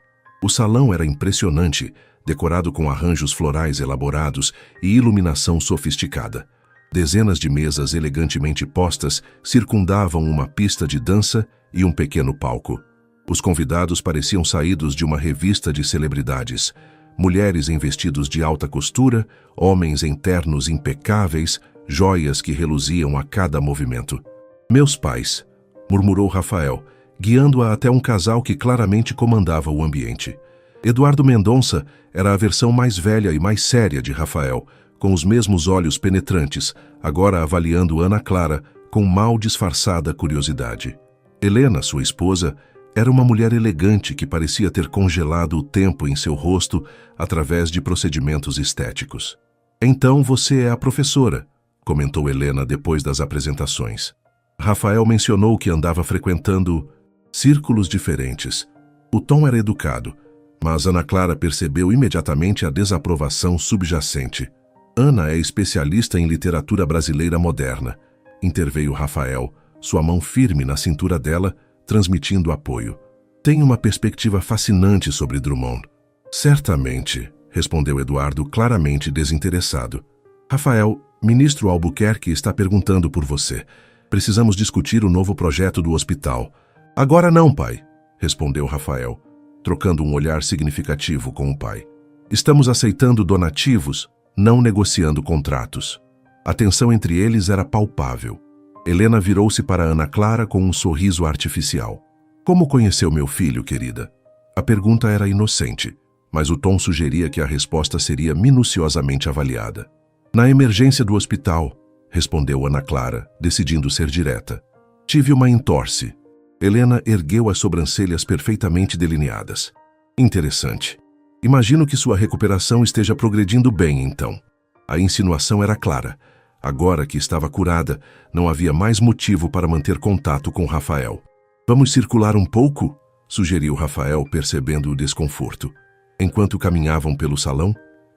O salão era impressionante, decorado com arranjos florais elaborados e iluminação sofisticada. Dezenas de mesas elegantemente postas circundavam uma pista de dança e um pequeno palco. Os convidados pareciam saídos de uma revista de celebridades. Mulheres em vestidos de alta costura, homens em ternos impecáveis, joias que reluziam a cada movimento. "Meus pais", murmurou Rafael, guiando-a até um casal que claramente comandava o ambiente. Eduardo Mendonça era a versão mais velha e mais séria de Rafael, com os mesmos olhos penetrantes, agora avaliando Ana Clara com mal disfarçada curiosidade. Helena, sua esposa, era uma mulher elegante que parecia ter congelado o tempo em seu rosto através de procedimentos estéticos. "Então você é a professora", comentou Helena depois das apresentações. Rafael mencionou que andava frequentando círculos diferentes. O tom era educado, mas Ana Clara percebeu imediatamente a desaprovação subjacente. Ana é especialista em literatura brasileira moderna, interveio Rafael, sua mão firme na cintura dela, transmitindo apoio. Tem uma perspectiva fascinante sobre Drummond. Certamente, respondeu Eduardo, claramente desinteressado. Rafael, ministro Albuquerque está perguntando por você. Precisamos discutir o novo projeto do hospital. Agora não, pai, respondeu Rafael, trocando um olhar significativo com o pai. Estamos aceitando donativos, não negociando contratos. A tensão entre eles era palpável. Helena virou-se para Ana Clara com um sorriso artificial. Como conheceu meu filho, querida? A pergunta era inocente, mas o tom sugeria que a resposta seria minuciosamente avaliada. Na emergência do hospital, respondeu Ana Clara, decidindo ser direta. Tive uma entorse. Helena ergueu as sobrancelhas perfeitamente delineadas. Interessante. Imagino que sua recuperação esteja progredindo bem, então. A insinuação era clara. Agora que estava curada, não havia mais motivo para manter contato com Rafael. Vamos circular um pouco? Sugeriu Rafael, percebendo o desconforto. Enquanto caminhavam pelo salão,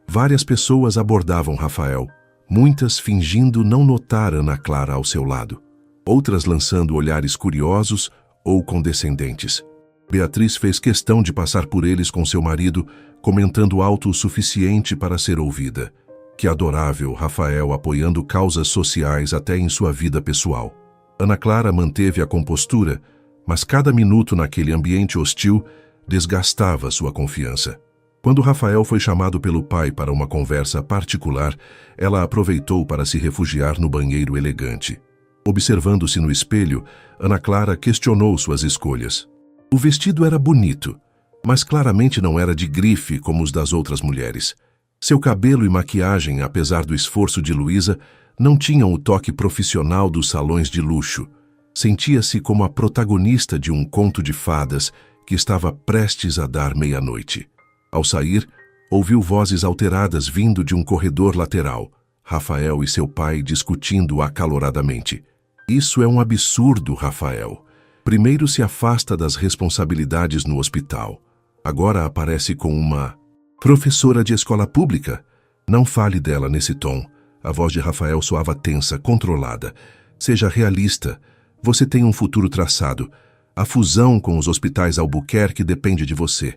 várias pessoas abordavam Rafael, muitas fingindo não notar Ana Clara ao seu lado, outras lançando olhares curiosos ou condescendentes. Beatriz fez questão de passar por eles com seu marido, comentando alto o suficiente para ser ouvida. Que adorável, Rafael apoiando causas sociais até em sua vida pessoal. Ana Clara manteve a compostura, mas cada minuto naquele ambiente hostil desgastava sua confiança. Quando Rafael foi chamado pelo pai para uma conversa particular, ela aproveitou para se refugiar no banheiro elegante. Observando-se no espelho, Ana Clara questionou suas escolhas. O vestido era bonito, mas claramente não era de grife como os das outras mulheres. Seu cabelo e maquiagem, apesar do esforço de Luísa, não tinham o toque profissional dos salões de luxo. Sentia-se como a protagonista de um conto de fadas que estava prestes a dar meia-noite. Ao sair, ouviu vozes alteradas vindo de um corredor lateral. Rafael e seu pai discutindo acaloradamente. Isso é um absurdo, Rafael. Primeiro se afasta das responsabilidades no hospital. Agora aparece com uma professora de escola pública. Não fale dela nesse tom. A voz de Rafael soava tensa, controlada. Seja realista. Você tem um futuro traçado. A fusão com os hospitais Albuquerque depende de você.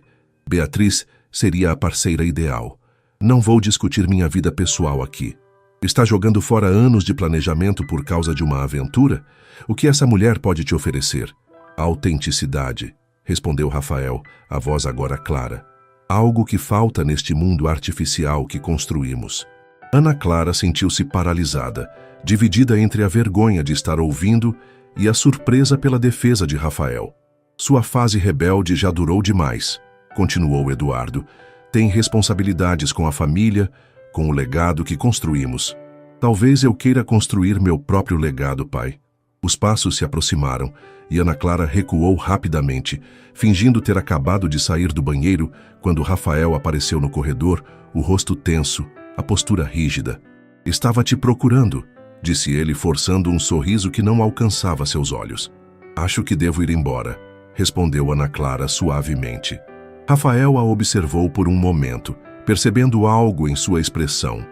Beatriz seria a parceira ideal. Não vou discutir minha vida pessoal aqui. Está jogando fora anos de planejamento por causa de uma aventura? O que essa mulher pode te oferecer? Autenticidade, respondeu Rafael, a voz agora clara. Algo que falta neste mundo artificial que construímos. Ana Clara sentiu-se paralisada, dividida entre a vergonha de estar ouvindo e a surpresa pela defesa de Rafael. Sua fase rebelde já durou demais, continuou Eduardo. Tem responsabilidades com a família, com o legado que construímos. Talvez eu queira construir meu próprio legado, pai. Os passos se aproximaram e Ana Clara recuou rapidamente, fingindo ter acabado de sair do banheiro quando Rafael apareceu no corredor, o rosto tenso, a postura rígida. Estava te procurando, disse ele, forçando um sorriso que não alcançava seus olhos. Acho que devo ir embora, respondeu Ana Clara suavemente. Rafael a observou por um momento, percebendo algo em sua expressão.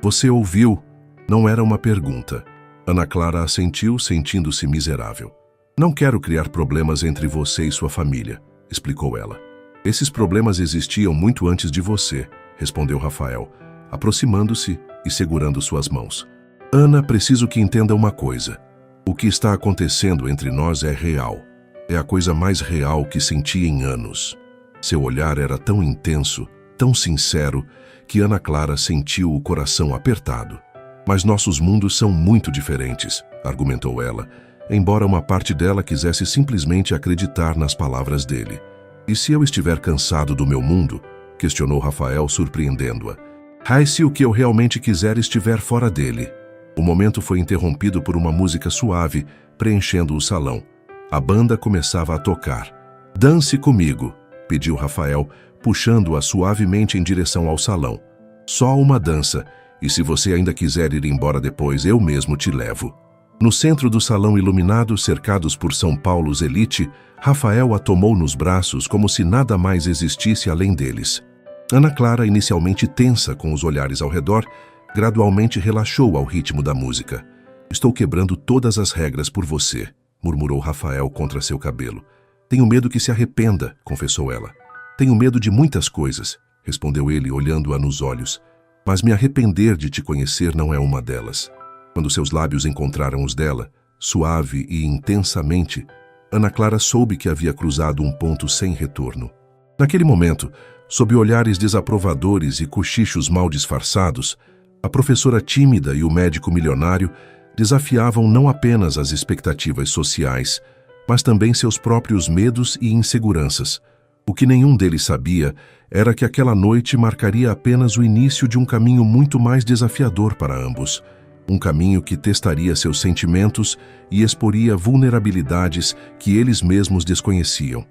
Você ouviu? Não era uma pergunta. Ana Clara assentiu, sentindo-se miserável. Não quero criar problemas entre você e sua família, explicou ela. Esses problemas existiam muito antes de você, respondeu Rafael, aproximando-se e segurando suas mãos. Ana, preciso que entenda uma coisa. O que está acontecendo entre nós é real. É a coisa mais real que senti em anos. Seu olhar era tão intenso, tão sincero, que Ana Clara sentiu o coração apertado. Mas nossos mundos são muito diferentes, argumentou ela, embora uma parte dela quisesse simplesmente acreditar nas palavras dele. E se eu estiver cansado do meu mundo? Questionou Rafael, surpreendendo-a. Se o que eu realmente quiser estiver fora dele. O momento foi interrompido por uma música suave, preenchendo o salão. A banda começava a tocar. Dance comigo, pediu Rafael, puxando-a suavemente em direção ao salão. Só uma dança, e se você ainda quiser ir embora depois, eu mesmo te levo. No centro do salão iluminado, cercados por São Paulo's elite, Rafael a tomou nos braços como se nada mais existisse além deles. Ana Clara, inicialmente tensa com os olhares ao redor, gradualmente relaxou ao ritmo da música. "Estou quebrando todas as regras por você", murmurou Rafael contra seu cabelo. "Tenho medo que se arrependa", confessou ela. "Tenho medo de muitas coisas", respondeu ele, olhando-a nos olhos. "Mas me arrepender de te conhecer não é uma delas." Quando seus lábios encontraram os dela, suave e intensamente, Ana Clara soube que havia cruzado um ponto sem retorno. Naquele momento, sob olhares desaprovadores e cochichos mal disfarçados, a professora tímida e o médico milionário desafiavam não apenas as expectativas sociais, mas também seus próprios medos e inseguranças. O que nenhum deles sabia era que aquela noite marcaria apenas o início de um caminho muito mais desafiador para ambos. Um caminho que testaria seus sentimentos e exporia vulnerabilidades que eles mesmos desconheciam.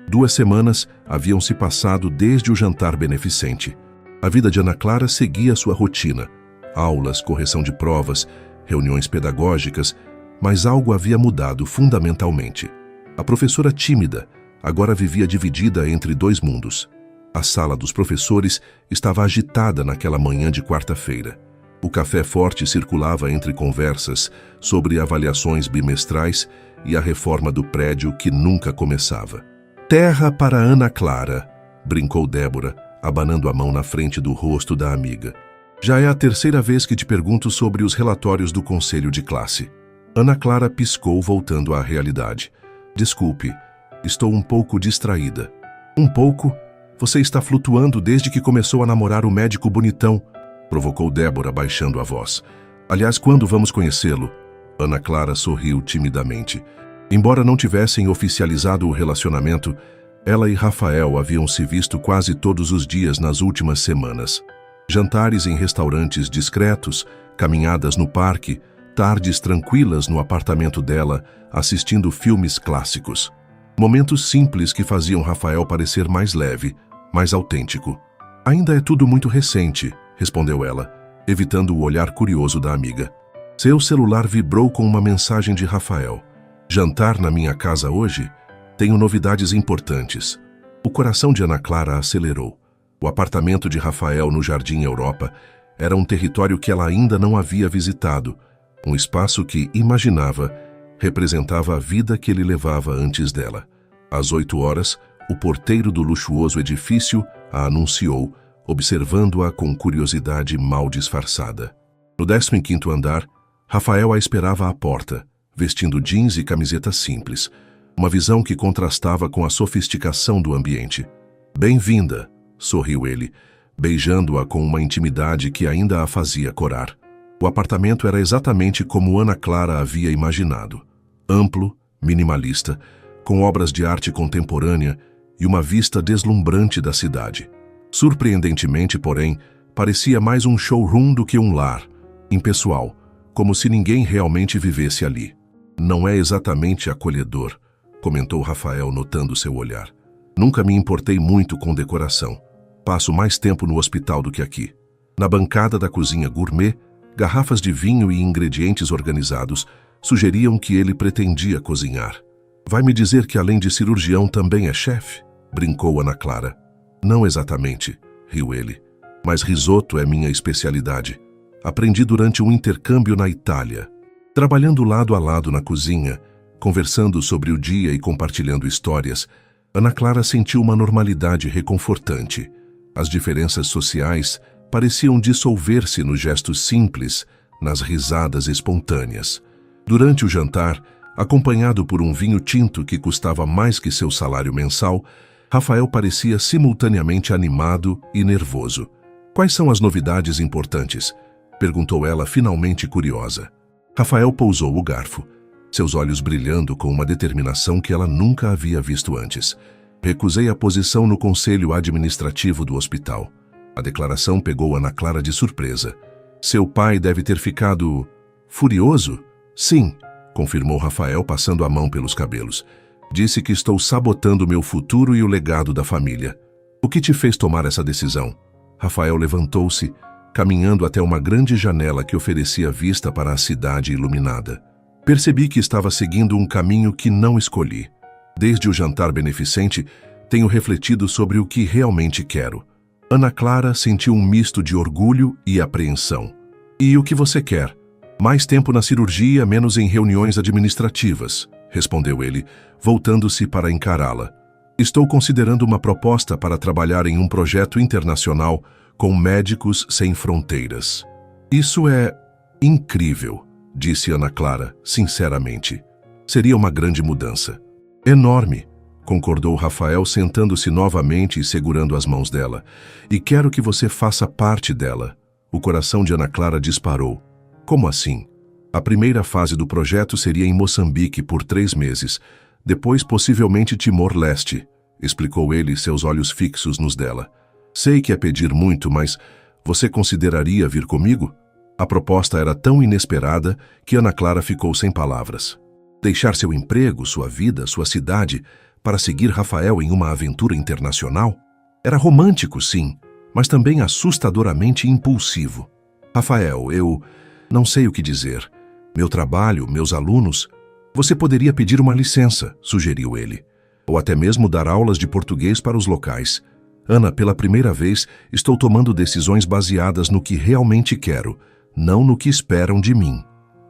2 semanas haviam se passado desde o jantar beneficente. A vida de Ana Clara seguia sua rotina. Aulas, correção de provas, reuniões pedagógicas, mas algo havia mudado fundamentalmente. A professora tímida agora vivia dividida entre 2 mundos. A sala dos professores estava agitada naquela manhã de quarta-feira. O café forte circulava entre conversas sobre avaliações bimestrais e a reforma do prédio que nunca começava. "Terra para Ana Clara", brincou Débora, abanando a mão na frente do rosto da amiga. "Já é a 3ª vez que te pergunto sobre os relatórios do conselho de classe." Ana Clara piscou, voltando à realidade. "Desculpe, estou um pouco distraída." "Um pouco? Você está flutuando desde que começou a namorar o médico bonitão", provocou Débora, baixando a voz. "Aliás, quando vamos conhecê-lo?" Ana Clara sorriu timidamente. Embora não tivessem oficializado o relacionamento, ela e Rafael haviam se visto quase todos os dias nas últimas semanas. Jantares em restaurantes discretos, caminhadas no parque, tardes tranquilas no apartamento dela, assistindo filmes clássicos. Momentos simples que faziam Rafael parecer mais leve, mais autêntico. "Ainda é tudo muito recente", respondeu ela, evitando o olhar curioso da amiga. Seu celular vibrou com uma mensagem de Rafael. "Jantar na minha casa hoje? Tenho novidades importantes." O coração de Ana Clara acelerou. O apartamento de Rafael no Jardim Europa era um território que ela ainda não havia visitado, um espaço que, imaginava, representava a vida que ele levava antes dela. Às 8 horas, o porteiro do luxuoso edifício a anunciou, observando-a com curiosidade mal disfarçada. No 15º andar, Rafael a esperava à porta, vestindo jeans e camiseta simples, uma visão que contrastava com a sofisticação do ambiente. "Bem-vinda", sorriu ele, beijando-a com uma intimidade que ainda a fazia corar. O apartamento era exatamente como Ana Clara havia imaginado. Amplo, minimalista, com obras de arte contemporânea e uma vista deslumbrante da cidade. Surpreendentemente, porém, parecia mais um showroom do que um lar, impessoal, como se ninguém realmente vivesse ali. "Não é exatamente acolhedor", comentou Rafael, notando seu olhar. "Nunca me importei muito com decoração. Passo mais tempo no hospital do que aqui." Na bancada da cozinha gourmet, garrafas de vinho e ingredientes organizados sugeriam que ele pretendia cozinhar. "Vai me dizer que além de cirurgião também é chefe?", brincou Ana Clara. "Não exatamente", riu ele, "mas risoto é minha especialidade. Aprendi durante um intercâmbio na Itália." Trabalhando lado a lado na cozinha, conversando sobre o dia e compartilhando histórias, Ana Clara sentiu uma normalidade reconfortante. As diferenças sociais pareciam dissolver-se nos gestos simples, nas risadas espontâneas. Durante o jantar, acompanhado por um vinho tinto que custava mais que seu salário mensal, Rafael parecia simultaneamente animado e nervoso. "Quais são as novidades importantes?", perguntou ela, finalmente curiosa. Rafael pousou o garfo, seus olhos brilhando com uma determinação que ela nunca havia visto antes. "Recusei a posição no conselho administrativo do hospital." A declaração pegou Ana Clara de surpresa. "Seu pai deve ter ficado furioso?" "Sim", confirmou Rafael, passando a mão pelos cabelos. "Disse que estou sabotando meu futuro e o legado da família." "O que te fez tomar essa decisão?" Rafael levantou-se, caminhando até uma grande janela que oferecia vista para a cidade iluminada. Percebi que estava seguindo um caminho que não escolhi. Desde o jantar beneficente, tenho refletido sobre o que realmente quero. Ana Clara sentiu um misto de orgulho e apreensão. E o que você quer? Mais tempo na cirurgia, menos em reuniões administrativas, respondeu ele, voltando-se para encará-la. Estou considerando uma proposta para trabalhar em um projeto internacional com Médicos Sem Fronteiras. Isso é incrível, disse Ana Clara, sinceramente. Seria uma grande mudança. Enorme, concordou Rafael, sentando-se novamente e segurando as mãos dela. E quero que você faça parte dela. O coração de Ana Clara disparou. Como assim? A primeira fase do projeto seria em Moçambique por 3 meses. Depois, possivelmente, Timor-Leste, explicou ele, seus olhos fixos nos dela. Sei que é pedir muito, mas você consideraria vir comigo? A proposta era tão inesperada que Ana Clara ficou sem palavras. Deixar seu emprego, sua vida, sua cidade, para seguir Rafael em uma aventura internacional? Era romântico, sim, mas também assustadoramente impulsivo. Rafael, eu não sei o que dizer. Meu trabalho, meus alunos... Você poderia pedir uma licença, sugeriu ele. Ou até mesmo dar aulas de português para os locais. Ana, pela primeira vez, estou tomando decisões baseadas no que realmente quero, não no que esperam de mim.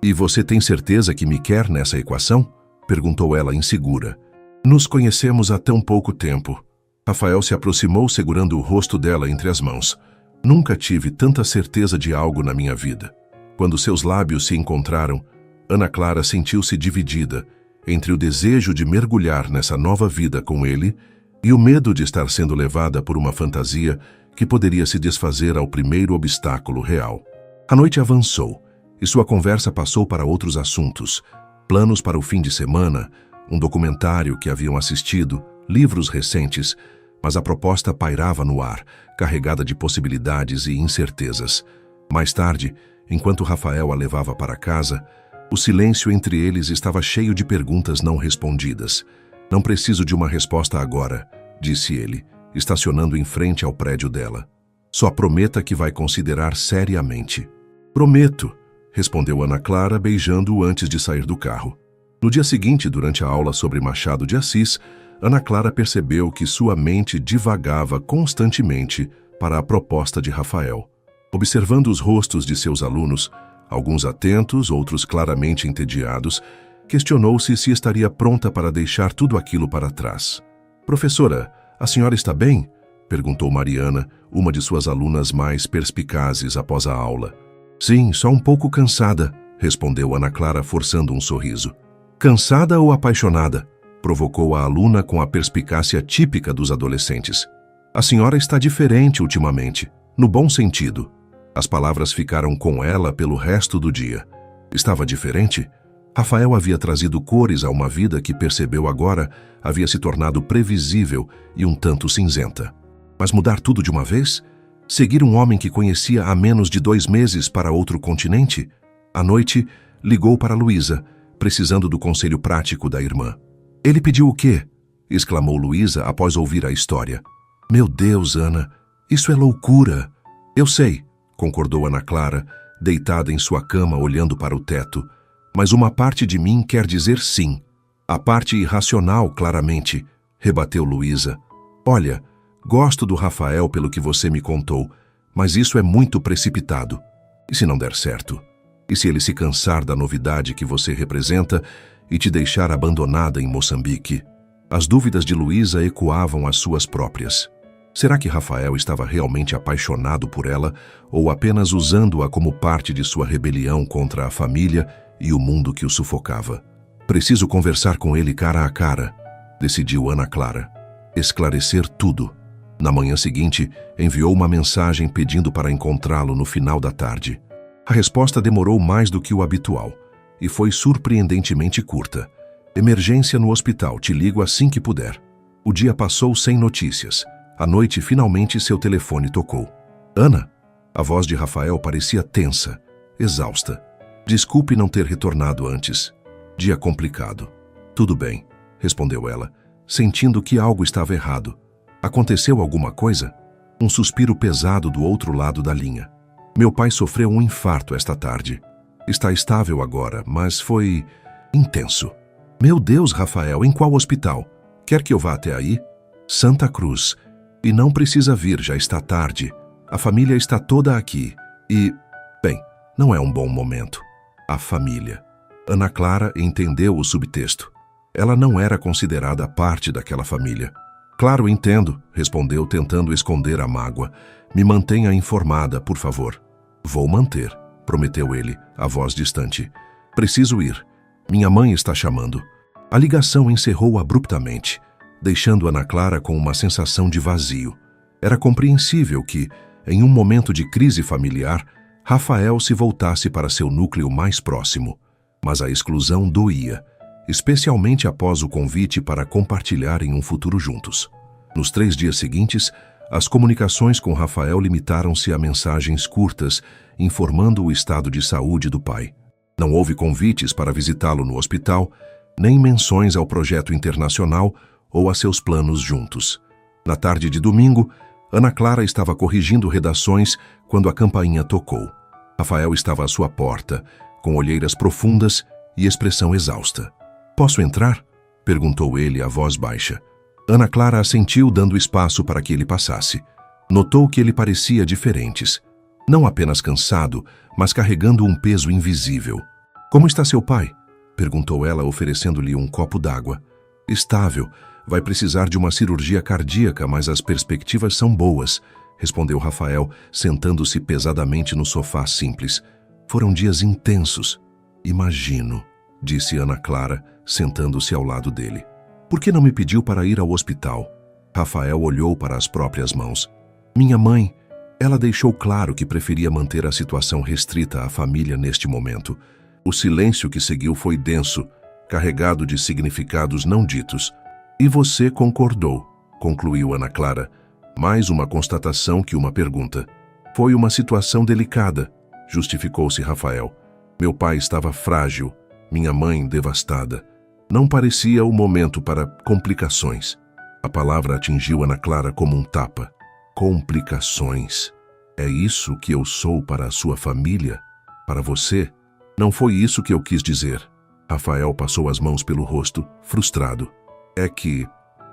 E você tem certeza que me quer nessa equação? Perguntou ela insegura. Nos conhecemos há tão pouco tempo. Rafael se aproximou segurando o rosto dela entre as mãos. Nunca tive tanta certeza de algo na minha vida. Quando seus lábios se encontraram, Ana Clara sentiu-se dividida entre o desejo de mergulhar nessa nova vida com ele e o medo de estar sendo levada por uma fantasia que poderia se desfazer ao primeiro obstáculo real. A noite avançou e sua conversa passou para outros assuntos, planos para o fim de semana, um documentário que haviam assistido, livros recentes, mas a proposta pairava no ar, carregada de possibilidades e incertezas. Mais tarde, enquanto Rafael a levava para casa, o silêncio entre eles estava cheio de perguntas não respondidas. Não preciso de uma resposta agora, disse ele, estacionando em frente ao prédio dela. Só prometa que vai considerar seriamente. Prometo, respondeu Ana Clara, beijando-o antes de sair do carro. No dia seguinte, durante a aula sobre Machado de Assis, Ana Clara percebeu que sua mente divagava constantemente para a proposta de Rafael. Observando os rostos de seus alunos, alguns atentos, outros claramente entediados, questionou-se se estaria pronta para deixar tudo aquilo para trás. Professora, a senhora está bem? Perguntou Mariana, uma de suas alunas mais perspicazes após a aula. Sim, só um pouco cansada, respondeu Ana Clara forçando um sorriso. Cansada ou apaixonada? Provocou a aluna com a perspicácia típica dos adolescentes. A senhora está diferente ultimamente, no bom sentido. As palavras ficaram com ela pelo resto do dia. Estava diferente? Rafael havia trazido cores a uma vida que percebeu agora havia se tornado previsível e um tanto cinzenta. Mas mudar tudo de uma vez? Seguir um homem que conhecia há menos de 2 meses para outro continente? À noite, ligou para Luísa, precisando do conselho prático da irmã. Ele pediu o quê? Exclamou Luísa após ouvir a história. Meu Deus, Ana, isso é loucura. Eu sei, concordou Ana Clara, deitada em sua cama olhando para o teto. Mas uma parte de mim quer dizer sim. A parte irracional, claramente, rebateu Luísa. Olha, gosto do Rafael pelo que você me contou, mas isso é muito precipitado. E se não der certo? E se ele se cansar da novidade que você representa e te deixar abandonada em Moçambique? As dúvidas de Luísa ecoavam as suas próprias. Será que Rafael estava realmente apaixonado por ela ou apenas usando-a como parte de sua rebelião contra a família e o mundo que o sufocava? Preciso conversar com ele cara a cara, decidiu Ana Clara. Esclarecer tudo. Na manhã seguinte, enviou uma mensagem pedindo para encontrá-lo no final da tarde. A resposta demorou mais do que o habitual e foi surpreendentemente curta. Emergência no hospital, te ligo assim que puder. O dia passou sem notícias. À noite, finalmente, seu telefone tocou. Ana? A voz de Rafael parecia tensa, exausta. Desculpe não ter retornado antes. Dia complicado. Tudo bem, respondeu ela, sentindo que algo estava errado. Aconteceu alguma coisa? Um suspiro pesado do outro lado da linha. Meu pai sofreu um infarto esta tarde. Está estável agora, mas foi intenso. Meu Deus, Rafael, em qual hospital? Quer que eu vá até aí? Santa Cruz. E não precisa vir, já está tarde. A família está toda aqui. E, bem, não é um bom momento. A família. Ana Clara entendeu o subtexto. Ela não era considerada parte daquela família. Claro, entendo, respondeu, tentando esconder a mágoa. Me mantenha informada, por favor. Vou manter, prometeu ele, a voz distante. Preciso ir. Minha mãe está chamando. A ligação encerrou abruptamente, deixando Ana Clara com uma sensação de vazio. Era compreensível que, em um momento de crise familiar, Rafael se voltasse para seu núcleo mais próximo. Mas a exclusão doía, especialmente após o convite para compartilharem um futuro juntos. Nos 3 dias seguintes, as comunicações com Rafael limitaram-se a mensagens curtas, informando o estado de saúde do pai. Não houve convites para visitá-lo no hospital, nem menções ao projeto internacional ou a seus planos juntos. Na tarde de domingo, Ana Clara estava corrigindo redações quando a campainha tocou. Rafael estava à sua porta, com olheiras profundas e expressão exausta. "Posso entrar?" perguntou ele a voz baixa. Ana Clara assentiu, dando espaço para que ele passasse. Notou que ele parecia diferente. Não apenas cansado, mas carregando um peso invisível. "Como está seu pai?" perguntou ela, oferecendo-lhe um copo d'água. "Estável. Vai precisar de uma cirurgia cardíaca, mas as perspectivas são boas", respondeu Rafael, sentando-se pesadamente no sofá simples. "Foram dias intensos." "Imagino", disse Ana Clara, sentando-se ao lado dele. "Por que não me pediu para ir ao hospital?" Rafael olhou para as próprias mãos. "Minha mãe, ela deixou claro que preferia manter a situação restrita à família neste momento." O silêncio que seguiu foi denso, carregado de significados não ditos. "E você concordou", concluiu Ana Clara. Mais uma constatação que uma pergunta. "Foi uma situação delicada", justificou-se Rafael. "Meu pai estava frágil, minha mãe devastada. Não parecia o momento para complicações." A palavra atingiu Ana Clara como um tapa. Complicações. É isso que eu sou para a sua família? Para você? Não foi isso que eu quis dizer. Rafael passou as mãos pelo rosto, frustrado. É que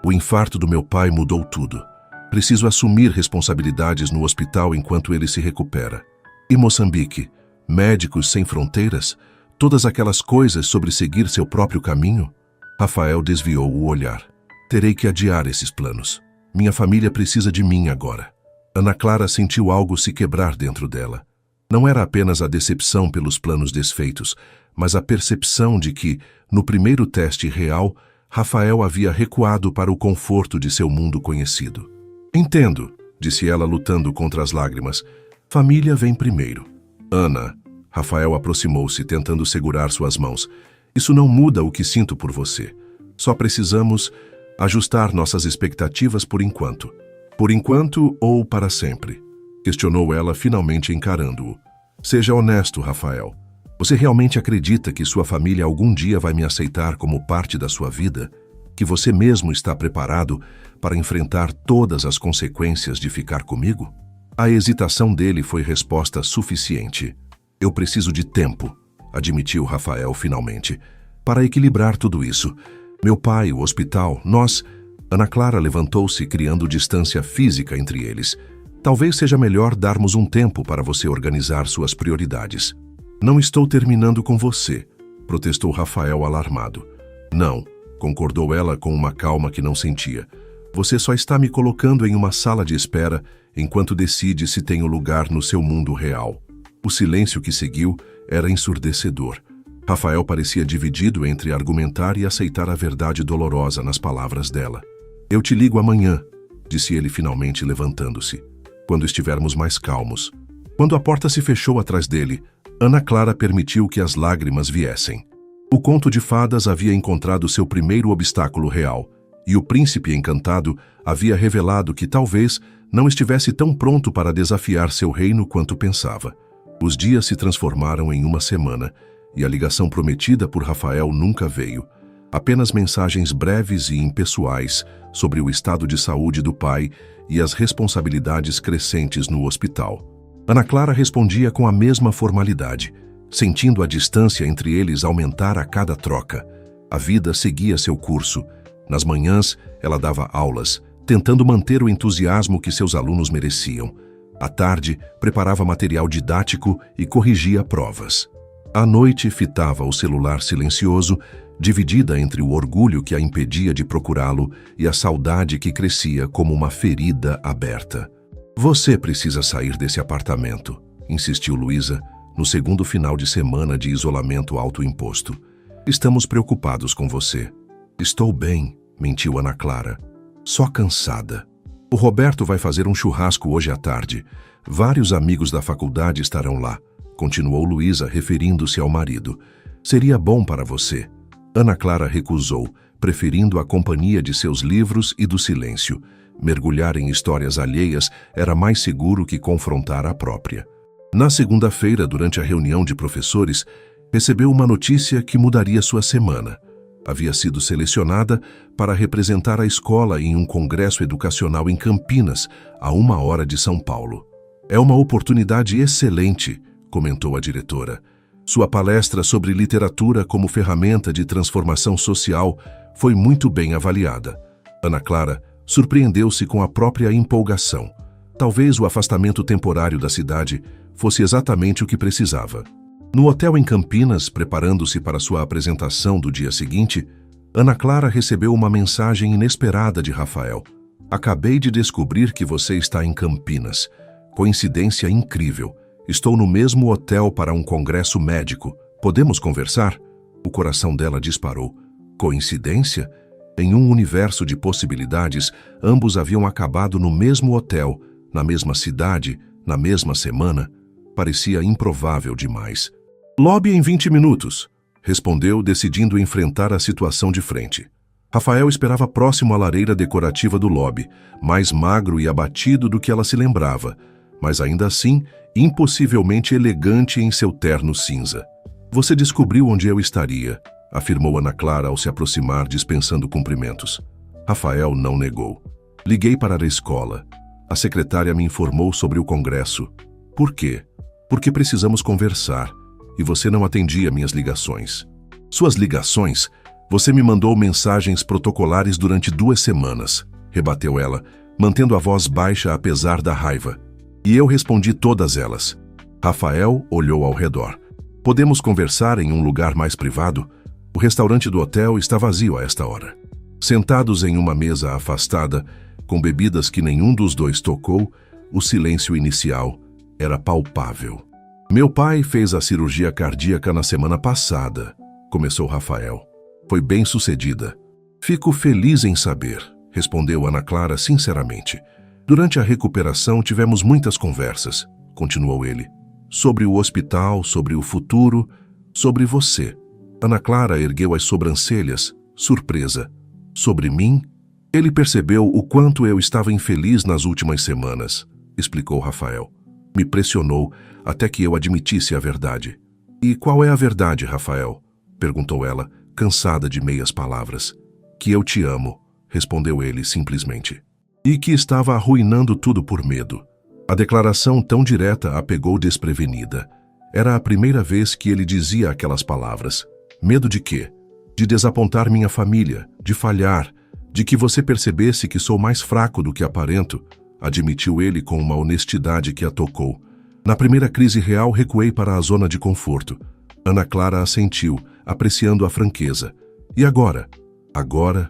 o infarto do meu pai mudou tudo. Preciso assumir responsabilidades no hospital enquanto ele se recupera. E Moçambique? Médicos Sem Fronteiras? Todas aquelas coisas sobre seguir seu próprio caminho? Rafael desviou o olhar. Terei que adiar esses planos. Minha família precisa de mim agora. Ana Clara sentiu algo se quebrar dentro dela. Não era apenas a decepção pelos planos desfeitos, mas a percepção de que, no primeiro teste real, Rafael havia recuado para o conforto de seu mundo conhecido. "Entendo", disse ela lutando contra as lágrimas. "Família vem primeiro." "Ana", Rafael aproximou-se, tentando segurar suas mãos. "Isso não muda o que sinto por você. Só precisamos ajustar nossas expectativas por enquanto." "Por enquanto ou para sempre?" questionou ela, finalmente encarando-o. "Seja honesto, Rafael. Você realmente acredita que sua família algum dia vai me aceitar como parte da sua vida? Que você mesmo está preparado para enfrentar todas as consequências de ficar comigo?" A hesitação dele foi resposta suficiente. "Eu preciso de tempo", admitiu Rafael finalmente, "para equilibrar tudo isso. Meu pai, o hospital, nós..." Ana Clara levantou-se, criando distância física entre eles. "Talvez seja melhor darmos um tempo para você organizar suas prioridades." "Não estou terminando com você", protestou Rafael alarmado. "Não", concordou ela com uma calma que não sentia. "Você só está me colocando em uma sala de espera enquanto decide se tenho lugar no seu mundo real." O silêncio que seguiu era ensurdecedor. Rafael parecia dividido entre argumentar e aceitar a verdade dolorosa nas palavras dela. "Eu te ligo amanhã", disse ele finalmente, levantando-se. "Quando estivermos mais calmos." Quando a porta se fechou atrás dele, Ana Clara permitiu que as lágrimas viessem. O conto de fadas havia encontrado seu primeiro obstáculo real, e o príncipe encantado havia revelado que talvez não estivesse tão pronto para desafiar seu reino quanto pensava. Os dias se transformaram em uma semana, e a ligação prometida por Rafael nunca veio. Apenas mensagens breves e impessoais sobre o estado de saúde do pai e as responsabilidades crescentes no hospital. Ana Clara respondia com a mesma formalidade, sentindo a distância entre eles aumentar a cada troca. A vida seguia seu curso. Nas manhãs, ela dava aulas, tentando manter o entusiasmo que seus alunos mereciam. À tarde, preparava material didático e corrigia provas. À noite, fitava o celular silencioso, dividida entre o orgulho que a impedia de procurá-lo e a saudade que crescia como uma ferida aberta. Você precisa sair desse apartamento, insistiu Luísa, no segundo final de semana de isolamento autoimposto. Estamos preocupados com você. Estou bem, mentiu Ana Clara. Só cansada. O Roberto vai fazer um churrasco hoje à tarde. Vários amigos da faculdade estarão lá, continuou Luísa, referindo-se ao marido. Seria bom para você. Ana Clara recusou, preferindo a companhia de seus livros e do silêncio. Mergulhar em histórias alheias era mais seguro que confrontar a própria. Na segunda-feira, durante a reunião de professores, recebeu uma notícia que mudaria sua semana. Havia sido selecionada para representar a escola em um congresso educacional em Campinas, a 1 hora de São Paulo. É uma oportunidade excelente, comentou a diretora. Sua palestra sobre literatura como ferramenta de transformação social foi muito bem avaliada. Ana Clara surpreendeu-se com a própria empolgação. Talvez o afastamento temporário da cidade fosse exatamente o que precisava. No hotel em Campinas, preparando-se para sua apresentação do dia seguinte, Ana Clara recebeu uma mensagem inesperada de Rafael. Acabei de descobrir que você está em Campinas. Coincidência incrível. Estou no mesmo hotel para um congresso médico. Podemos conversar? O coração dela disparou. Coincidência? Em um universo de possibilidades, ambos haviam acabado no mesmo hotel, na mesma cidade, na mesma semana. Parecia improvável demais. Lobby em 20 minutos, respondeu, decidindo enfrentar a situação de frente. Rafael esperava próximo à lareira decorativa do lobby, mais magro e abatido do que ela se lembrava, mas ainda assim, impossivelmente elegante em seu terno cinza. Você descobriu onde eu estaria, afirmou Ana Clara ao se aproximar, dispensando cumprimentos. Rafael não negou. Liguei para a escola. A secretária me informou sobre o congresso. Por quê? Porque precisamos conversar, e você não atendia minhas ligações. Suas ligações? Você me mandou mensagens protocolares durante 2 semanas, rebateu ela, mantendo a voz baixa apesar da raiva. E eu respondi todas elas. Rafael olhou ao redor. Podemos conversar em um lugar mais privado? O restaurante do hotel está vazio a esta hora. Sentados em uma mesa afastada, com bebidas que nenhum dos dois tocou, o silêncio inicial era palpável. Meu pai fez a cirurgia cardíaca na semana passada, começou Rafael. Foi bem sucedida. Fico feliz em saber, respondeu Ana Clara sinceramente. Durante a recuperação tivemos muitas conversas, continuou ele. Sobre o hospital, sobre o futuro, sobre você. Ana Clara ergueu as sobrancelhas, surpresa. Sobre mim? Ele percebeu o quanto eu estava infeliz nas últimas semanas, explicou Rafael. Me pressionou até que eu admitisse a verdade. E qual é a verdade, Rafael? Perguntou ela, cansada de meias palavras. Que eu te amo, respondeu ele simplesmente. E que estava arruinando tudo por medo. A declaração tão direta a pegou desprevenida. Era a primeira vez que ele dizia aquelas palavras. Medo de quê? De desapontar minha família, de falhar, de que você percebesse que sou mais fraco do que aparento, admitiu ele com uma honestidade que a tocou. Na primeira crise real, recuei para a zona de conforto. Ana Clara assentiu, apreciando a franqueza. E agora? Agora?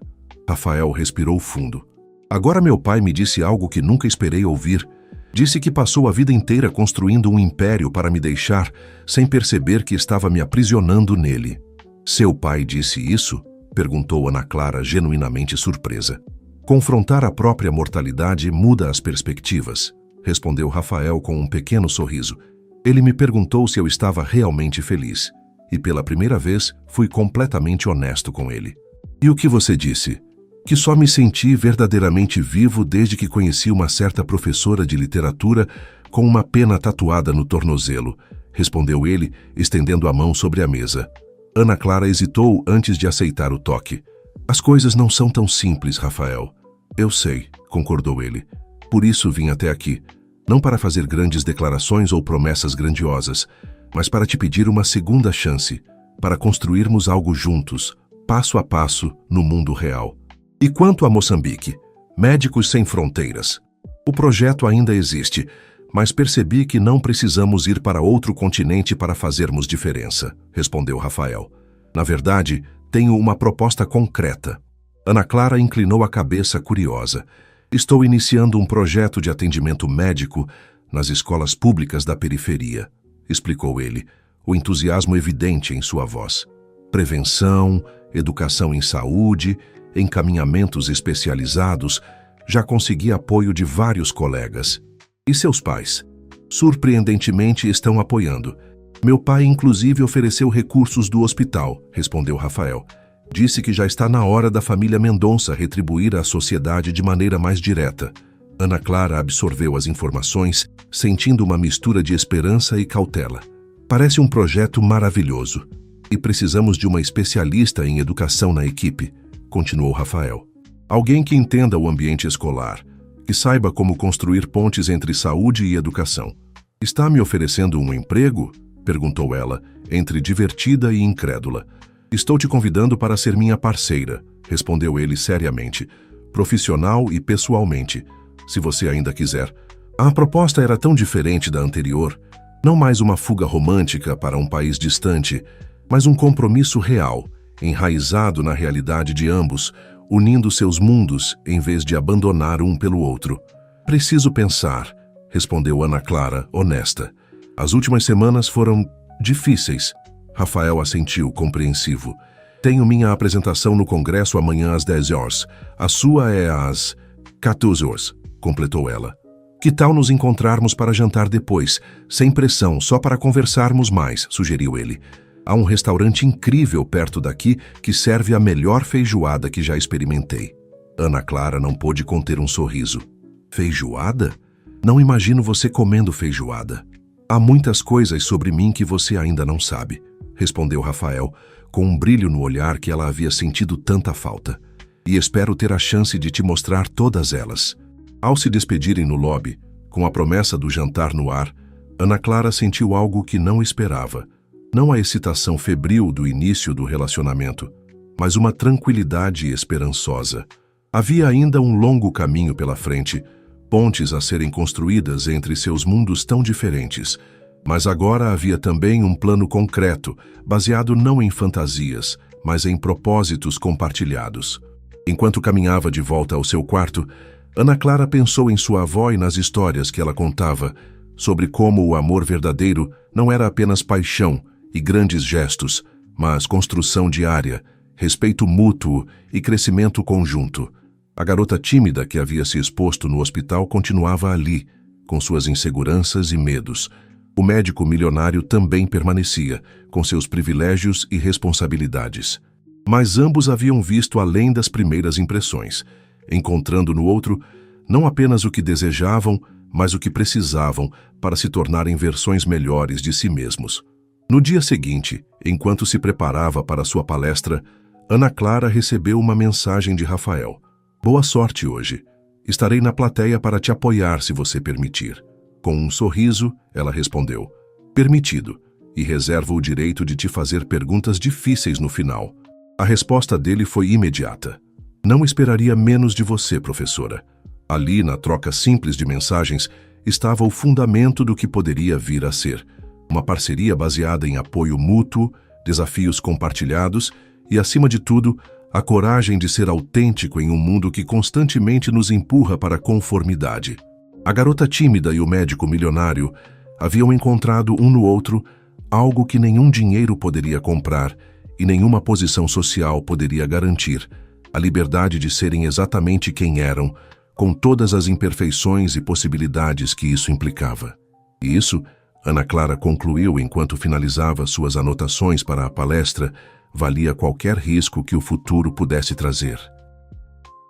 Rafael respirou fundo. Agora meu pai me disse algo que nunca esperei ouvir. Disse que passou a vida inteira construindo um império para me deixar, sem perceber que estava me aprisionando nele. Seu pai disse isso? Perguntou Ana Clara, genuinamente surpresa. Confrontar a própria mortalidade muda as perspectivas, respondeu Rafael com um pequeno sorriso. Ele me perguntou se eu estava realmente feliz, e pela primeira vez fui completamente honesto com ele. E o que você disse? Que só me senti verdadeiramente vivo desde que conheci uma certa professora de literatura com uma pena tatuada no tornozelo, respondeu ele, estendendo a mão sobre a mesa. Ana Clara hesitou antes de aceitar o toque. As coisas não são tão simples, Rafael. Eu sei, concordou ele. Por isso vim até aqui. Não para fazer grandes declarações ou promessas grandiosas, mas para te pedir uma segunda chance, para construirmos algo juntos, passo a passo, no mundo real. E quanto a Moçambique? Médicos Sem Fronteiras. O projeto ainda existe, mas percebi que não precisamos ir para outro continente para fazermos diferença, respondeu Rafael. Na verdade, tenho uma proposta concreta. Ana Clara inclinou a cabeça curiosa. Estou iniciando um projeto de atendimento médico nas escolas públicas da periferia, explicou ele, o entusiasmo evidente em sua voz. Prevenção, educação em saúde, encaminhamentos especializados, já consegui apoio de vários colegas. E seus pais? Surpreendentemente estão apoiando. Meu pai inclusive ofereceu recursos do hospital, respondeu Rafael. Disse que já está na hora da família Mendonça retribuir à sociedade de maneira mais direta. Ana Clara absorveu as informações, sentindo uma mistura de esperança e cautela. Parece um projeto maravilhoso. E precisamos de uma especialista em educação na equipe, continuou Rafael. Alguém que entenda o ambiente escolar, que saiba como construir pontes entre saúde e educação. Está me oferecendo um emprego? Perguntou ela, entre divertida e incrédula. Estou te convidando para ser minha parceira, respondeu ele seriamente, profissional e pessoalmente, se você ainda quiser. A proposta era tão diferente da anterior, não mais uma fuga romântica para um país distante, mas um compromisso real, enraizado na realidade de ambos, unindo seus mundos em vez de abandonar um pelo outro. Preciso pensar, respondeu Ana Clara, honesta. As últimas semanas foram difíceis. Rafael assentiu, compreensivo. Tenho minha apresentação no Congresso amanhã às 10 horas. A sua é às 14 horas, completou ela. Que tal nos encontrarmos para jantar depois, sem pressão, só para conversarmos mais, sugeriu ele. Há um restaurante incrível perto daqui que serve a melhor feijoada que já experimentei. Ana Clara não pôde conter um sorriso. Feijoada? Não imagino você comendo feijoada. Há muitas coisas sobre mim que você ainda não sabe, respondeu Rafael, com um brilho no olhar que ela havia sentido tanta falta. E espero ter a chance de te mostrar todas elas. Ao se despedirem no lobby, com a promessa do jantar no ar, Ana Clara sentiu algo que não esperava. Não a excitação febril do início do relacionamento, mas uma tranquilidade esperançosa. Havia ainda um longo caminho pela frente, pontes a serem construídas entre seus mundos tão diferentes, mas agora havia também um plano concreto, baseado não em fantasias, mas em propósitos compartilhados. Enquanto caminhava de volta ao seu quarto, Ana Clara pensou em sua avó e nas histórias que ela contava, sobre como o amor verdadeiro não era apenas paixão e grandes gestos, mas construção diária, respeito mútuo e crescimento conjunto. A garota tímida que havia se exposto no hospital continuava ali, com suas inseguranças e medos. O médico milionário também permanecia, com seus privilégios e responsabilidades. Mas ambos haviam visto além das primeiras impressões, encontrando no outro não apenas o que desejavam, mas o que precisavam para se tornarem versões melhores de si mesmos. No dia seguinte, enquanto se preparava para sua palestra, Ana Clara recebeu uma mensagem de Rafael. Boa sorte hoje. Estarei na plateia para te apoiar se você permitir. Com um sorriso, ela respondeu, permitido, e reservo o direito de te fazer perguntas difíceis no final. A resposta dele foi imediata. Não esperaria menos de você, professora. Ali, na troca simples de mensagens, estava o fundamento do que poderia vir a ser. Uma parceria baseada em apoio mútuo, desafios compartilhados e, acima de tudo, a coragem de ser autêntico em um mundo que constantemente nos empurra para a conformidade. A garota tímida e o médico milionário haviam encontrado um no outro algo que nenhum dinheiro poderia comprar e nenhuma posição social poderia garantir, a liberdade de serem exatamente quem eram, com todas as imperfeições e possibilidades que isso implicava. E isso, Ana Clara concluiu enquanto finalizava suas anotações para a palestra, valia qualquer risco que o futuro pudesse trazer.